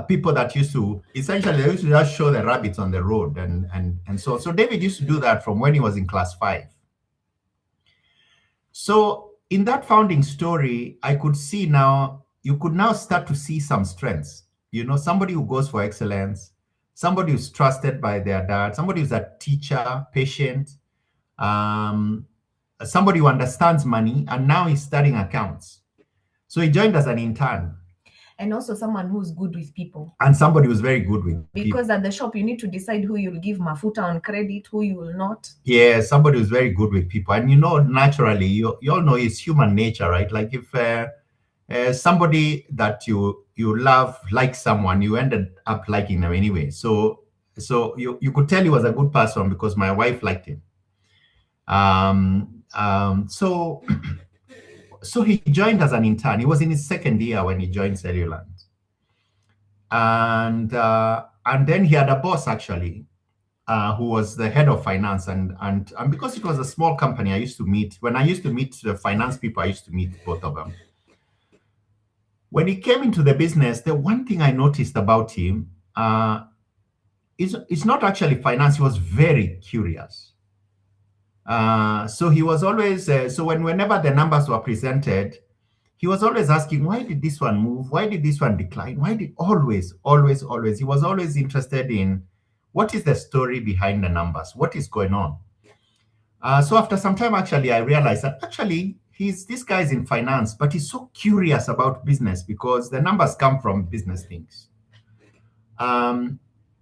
People that used to just show the rabbits on the road and so David used to do that from when he was in class 5. So in that founding story, I could see you could now start to see some strengths. Somebody who goes for excellence, somebody who's trusted by their dad, somebody who's a teacher, patient, somebody who understands money, and now he's studying accounts. So he joined as an intern. And also someone who's good with people. And somebody who's very good with people. Because at the shop, you need to decide who you'll give mafuta on credit, who you will not. Yeah, somebody who's very good with people. And naturally, you all know it's human nature, right? Like if somebody that you love likes someone, you ended up liking them anyway. So you could tell he was a good person because my wife liked him. So he joined as an intern. He was in his second year when he joined Cellulant. And then he had a boss actually, who was the head of finance. And because it was a small company, when I used to meet the finance people, I used to meet both of them. When he came into the business, the one thing I noticed about him it's not actually finance. He was very curious. So he was always, whenever the numbers were presented, he was always asking, why did this one move? Why did this one decline? Always, he was always interested in what is the story behind the numbers? What is going on? So after some time, actually, I realized that actually, this guy is in finance, but he's so curious about business because the numbers come from business things.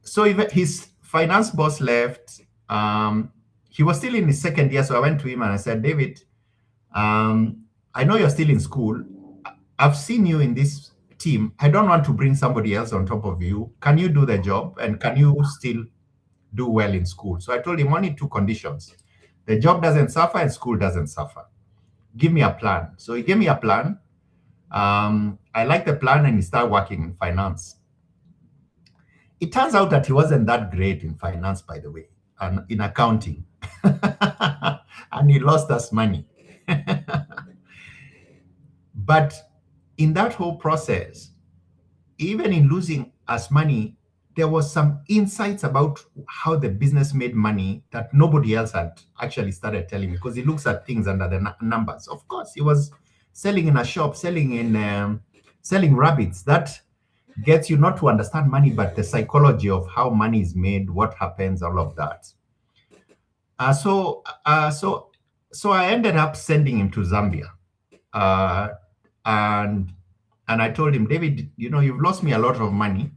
So his finance boss left. He was still in his second year, so I went to him and I said, David, I know you're still in school. I've seen you in this team. I don't want to bring somebody else on top of you. Can you do the job? And can you still do well in school? So I told him only 2 conditions. The job doesn't suffer and school doesn't suffer. Give me a plan. So he gave me a plan. I liked the plan and he started working in finance. It turns out that he wasn't that great in finance, by the way, and in accounting. And he lost us money. But in that whole process, even in losing us money, there was some insights about how the business made money that nobody else had actually started telling me, because he looks at things under the numbers. Of course, he was selling in a shop, selling rabbits. That gets you not to understand money, but the psychology of how money is made, what happens, all of that. So I ended up sending him to Zambia. And I told him, David, you've lost me a lot of money.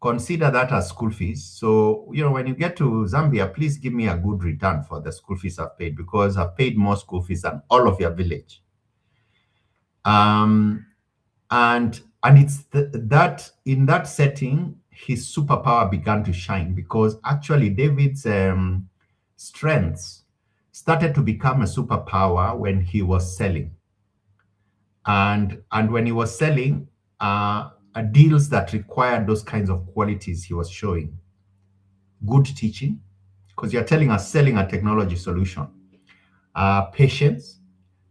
Consider that as school fees. So, when you get to Zambia, please give me a good return for the school fees I've paid, because I've paid more school fees than all of your village. And it's that in that setting, his superpower began to shine, because actually David's strengths started to become a superpower when he was selling. And when he was selling, deals that required those kinds of qualities he was showing. Good teaching, because you're telling us selling a technology solution. Patience,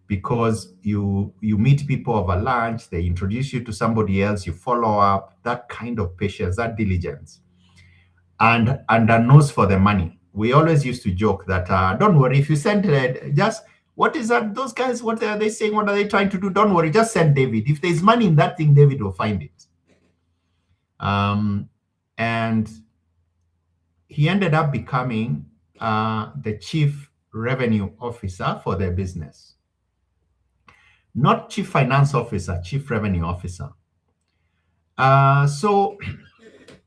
because you meet people over lunch, they introduce you to somebody else, you follow up, that kind of patience, that diligence. And a nose for the money. We always used to joke that, don't worry, if you send just, what is that, those guys, what are they saying, what are they trying to do? Don't worry, just send David. If there's money in that thing, David will find it. And he ended up becoming the chief revenue officer for their business. Not chief finance officer, chief revenue officer. So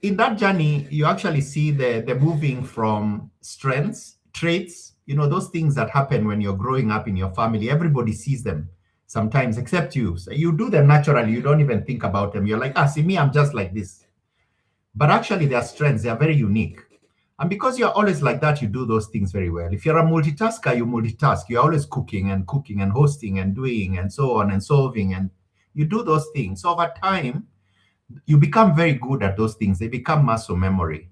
in that journey, you actually see the moving from strengths, traits, those things that happen when you're growing up in your family. Everybody sees them sometimes, except you. So you do them naturally. You don't even think about them. You're like, see me, I'm just like this. But actually, they are strengths. They are very unique. And because you're always like that, you do those things very well. If you're a multitasker, you multitask. You're always cooking and hosting and doing and so on and solving. And you do those things. So over time, you become very good at those things. They become muscle memory.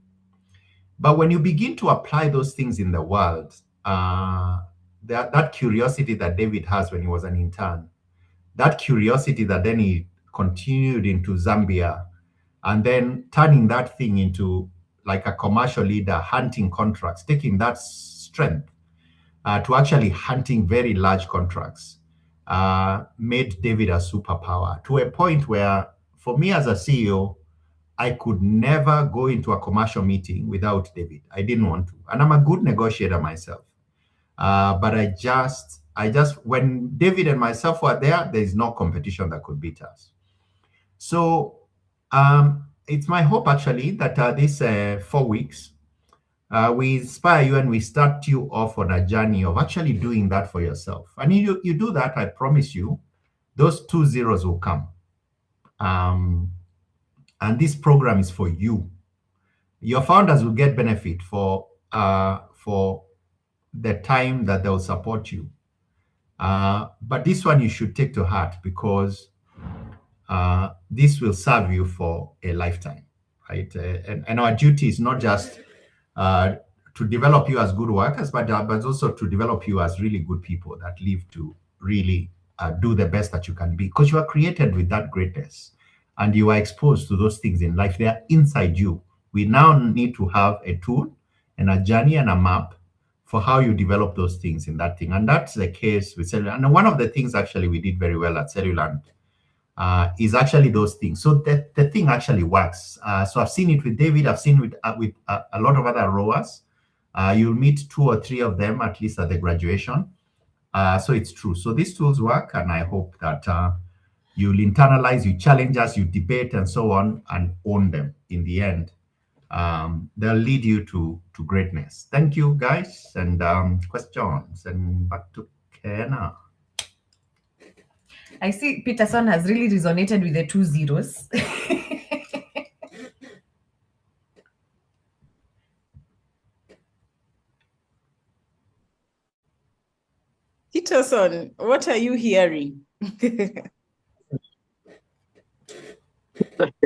But when you begin to apply those things in the world, that curiosity that David has when he was an intern, that curiosity that then he continued into Zambia, and then turning that thing into like a commercial leader, hunting contracts, taking that strength to actually hunting very large contracts, made David a superpower, to a point where, for me as a CEO, I could never go into a commercial meeting without David. I didn't want to. And I'm a good negotiator myself. But I just, when David and myself were there's no competition that could beat us. So it's my hope actually that this 4 weeks, we inspire you and we start you off on a journey of actually doing that for yourself. And you do that, I promise you, those 2 zeros will come. And this program is for you. Your founders will get benefit for the time that they'll support you. But this one you should take to heart, because this will serve you for a lifetime, right? And our duty is not just to develop you as good workers, but also to develop you as really good people that live to really do the best that you can be, because you are created with that greatness and you are exposed to those things in life. They are inside you. We now need to have a tool and a journey and a map for how you develop those things in that thing. And that's the case with Cellulant. And one of the things actually we did very well at Cellulant is actually those things. So the thing actually works. So I've seen it with David. I've seen it with a lot of other rowers. You'll meet 2 or 3 of them, at least at the graduation. So it's true. So these tools work, and I hope that you'll internalize, you challenge us, you debate, and so on, and own them in the end. They'll lead you to greatness. Thank you, guys, and questions. And back to Kenna. I see Peterson has really resonated with the 2 zeros. Peterson, what are you hearing?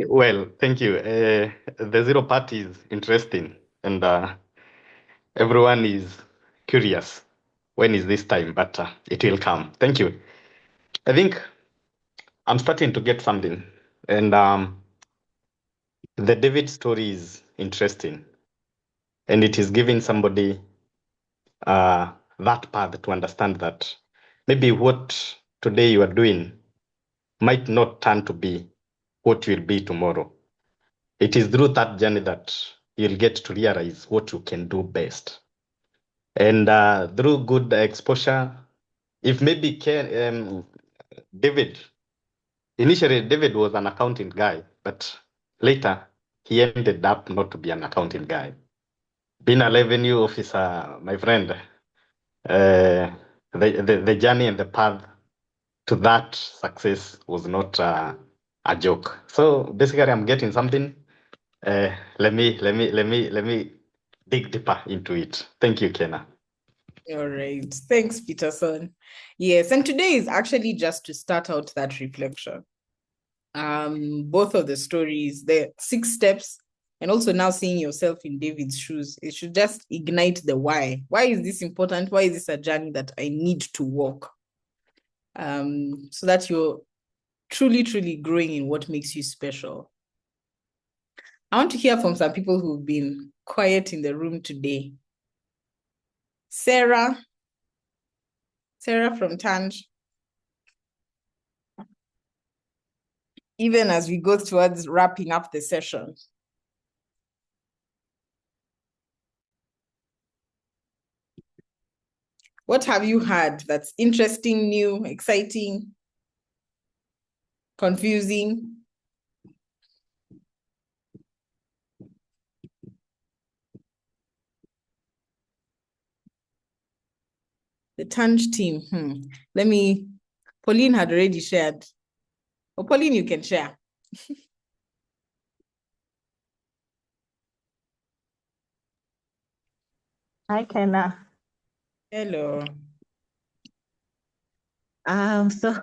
Well, thank you. The zero part is interesting, and everyone is curious. When is this time? But it will come. Thank you. I think I'm starting to get something, and the David story is interesting, and it is giving somebody that path to understand that maybe what today you are doing might not turn to be what you will be tomorrow. It is through that journey that you'll get to realize what you can do best. And through good exposure, if maybe David, initially David was an accounting guy, but later he ended up not to be an accounting guy. Being a revenue officer, my friend, the journey and the path to that success was not a joke. So basically, I'm getting something. Let me dig deeper into it. Thank you, Kenna. All right. Thanks, Peterson. Yes, and today is actually just to start out that reflection. both of the stories, the 6 steps, and also now seeing yourself in David's shoes. It should just ignite the why. Why is this important? Why is this a journey that I need to walk? So that you're truly, truly growing in what makes you special. I want to hear from some people who've been quiet in the room today. Sarah from Tanj. Even as we go towards wrapping up the session. What have you had that's interesting, new, exciting, confusing? The Tanj team. Pauline had already shared. Oh, Pauline, you can share. Hi, Kenna. Hello. So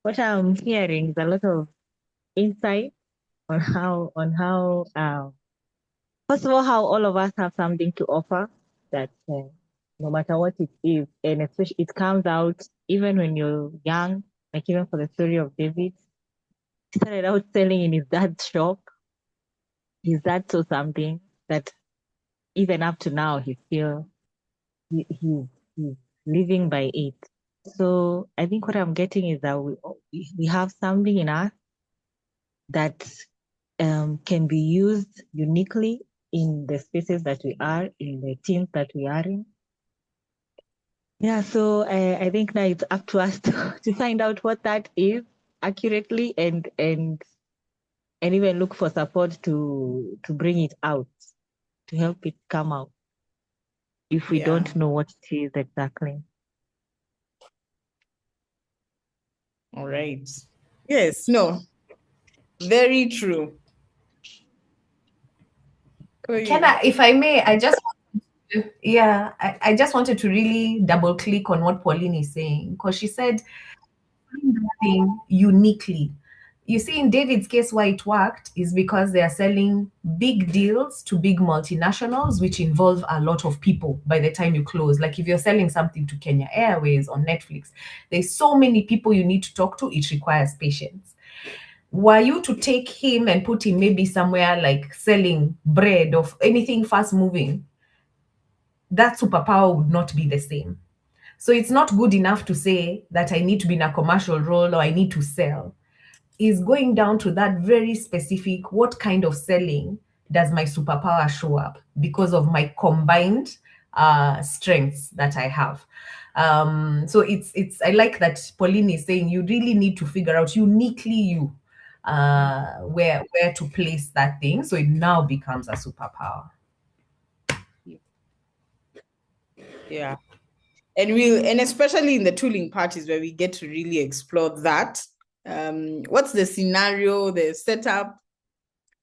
what I'm hearing is a lot of insight on how first of all, how all of us have something to offer that no matter what it is, and especially it comes out even when you're young, like even for the story of David, he started out selling in his dad's shop. His dad saw something that even up to now, he's living by it. So I think what I'm getting is that we have something in us that can be used uniquely in the spaces that we are, in the teams that we are in. Yeah, so I think now it's up to us to find out what that is accurately and even look for support to bring it out, to help it come out if we don't know what it is exactly. All right. Yes, no, very true. Kenna, if I may, I just wanted to really double click on what Pauline is saying, because she said something uniquely. You see, in David's case, why it worked is because they are selling big deals to big multinationals, which involve a lot of people by the time you close. Like if you're selling something to Kenya Airways or Netflix, there's so many people you need to talk to, it requires patience. Were you to take him and put him maybe somewhere like selling bread or anything fast moving, that superpower would not be the same. So it's not good enough to say that I need to be in a commercial role or I need to sell. Is going down to that very specific, what kind of selling does my superpower show up because of my combined strengths that I have. So it's I like that Pauline is saying you really need to figure out uniquely you where to place that thing, so it now becomes a superpower. Yeah. And especially in the tooling part is where we get to really explore that. What's the scenario, the setup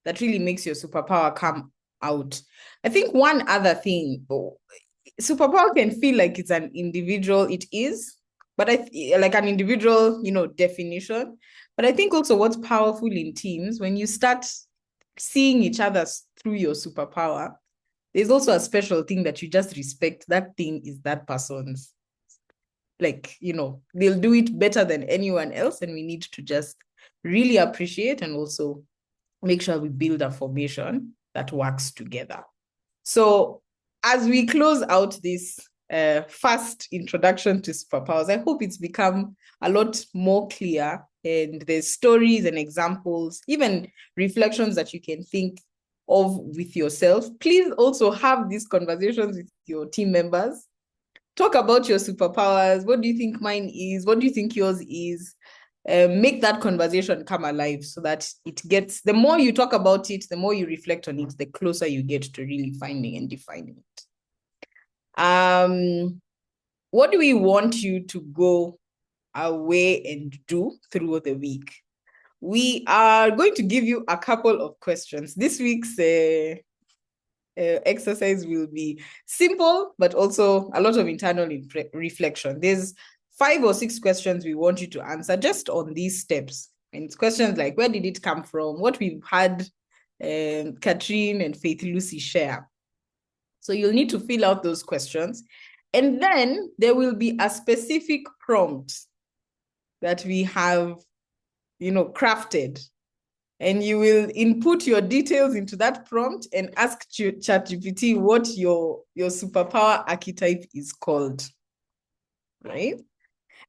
that really makes your superpower come out? I think one other thing, superpower can feel like it's an individual, it is, but like an individual, definition. But I think also what's powerful in teams, when you start seeing each other through your superpower, there's also a special thing that you just respect. That thing is that person's. Like, they'll do it better than anyone else. And we need to just really appreciate and also make sure we build a formation that works together. So as we close out this first introduction to superpowers, I hope it's become a lot more clear, and there's stories and examples, even reflections that you can think of with yourself. Please also have these conversations with your team members. Talk about your superpowers. What do you think mine is? What do you think yours is? Make that conversation come alive so that it gets, the more you talk about it, the more you reflect on it, the closer you get to really finding and defining it. What do we want you to go away and do through the week? We are going to give you a couple of questions. This week's exercise will be simple, but also a lot of internal reflection. There's 5 or 6 questions we want you to answer just on these steps. And it's questions like, where did it come from? What we've had Katrine and Faith Lucy share. So you'll need to fill out those questions. And then there will be a specific prompt that we have, crafted. And you will input your details into that prompt and ask ChatGPT what your superpower archetype is called, right?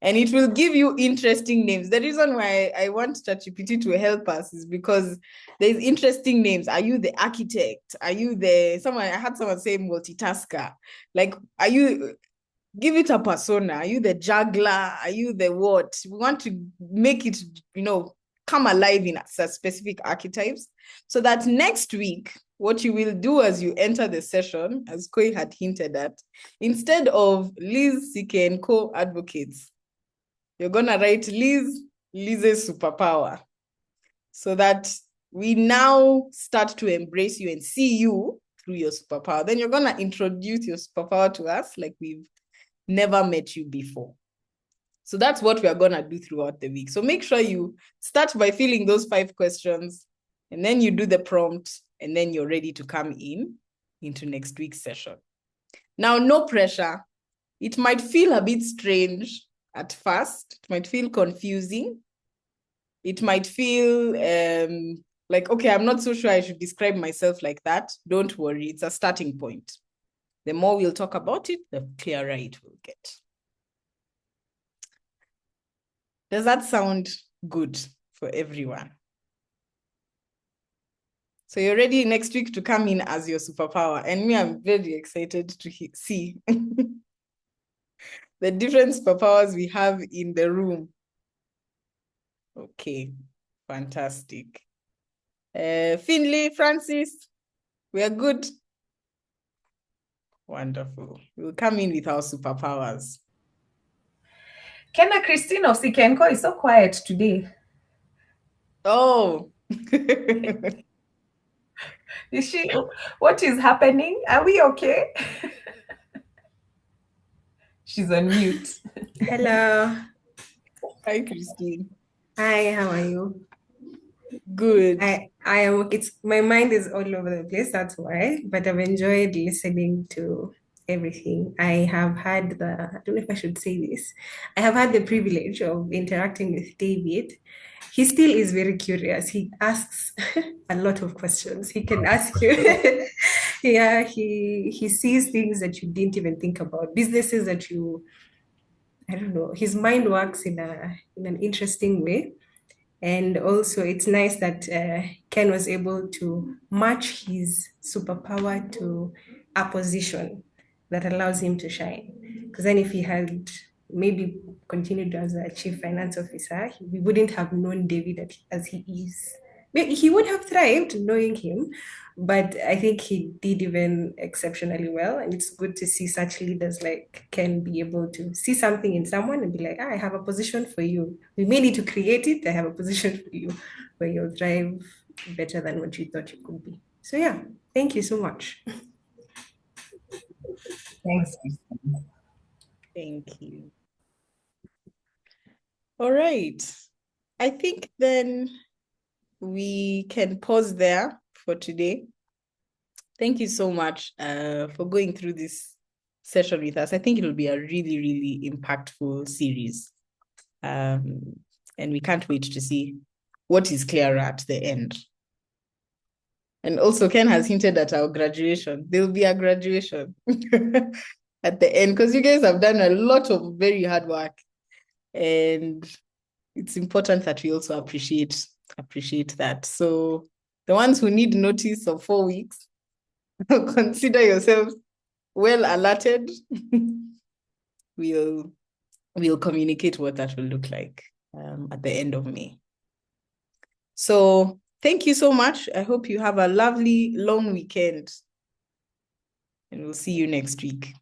And it will give you interesting names. The reason why I want ChatGPT to help us is because there's interesting names. Are you the architect? Are you I had someone say multitasker. Like, give it a persona. Are you the juggler? Are you the what? We want to make it, come alive in specific archetypes, so that next week, what you will do as you enter the session, as Koi had hinted at, instead of Liz, CK, and co-advocates, you're going to write Liz's superpower, so that we now start to embrace you and see you through your superpower. Then you're going to introduce your superpower to us like we've never met you before. So that's what we are going to do throughout the week. So make sure you start by filling those 5 questions, and then you do the prompt, and then you're ready to come into next week's session. Now, no pressure. It might feel a bit strange at first. It might feel confusing. It might feel like, okay, I'm not so sure I should describe myself like that. Don't worry, it's a starting point. The more we'll talk about it, the clearer it will get. Does that sound good for everyone? So you're ready next week to come in as your superpower. And me, I'm very excited to see the different superpowers we have in the room. Okay, fantastic. Finley, Francis, we are good. Wonderful. We'll come in with our superpowers. Kenna, Christine of Sikenko is so quiet today. Oh. Is she? What is happening? Are we okay? She's on mute. Hello. Hi, Christine. Hi, how are you? Good. I am. My mind is all over the place. That's why. But I've enjoyed listening to everything. I have had I don't know if I should say this. I have had the privilege of interacting with David. He still is very curious. He asks a lot of questions. He can ask you. Yeah, he sees things that you didn't even think about. Businesses that I don't know. His mind works in an interesting way. And also, it's nice that Ken was able to match his superpower to a position that allows him to shine. Because then, if he had maybe continued as a chief finance officer, we wouldn't have known David as he is. He would have thrived knowing him, but I think he did even exceptionally well. And it's good to see such leaders like Ken be able to see something in someone and be like, I have a position for you. We may need to create it. I have a position for you where you'll thrive better than what you thought you could be. So yeah, thank you so much. Thanks. Thank you. All right. I think then we can pause there for today. Thank you so much for going through this session with us. I think it'll be a really, really impactful series. And we can't wait to see what is clearer at the end. And also, Ken has hinted at our graduation. There'll be a graduation at the end, because you guys have done a lot of very hard work. And it's important that we also appreciate that. So the ones who need notice of 4 weeks, consider yourselves well alerted. We'll communicate what that will look like at the end of May. So thank you so much. I hope you have a lovely long weekend, and we'll see you next week.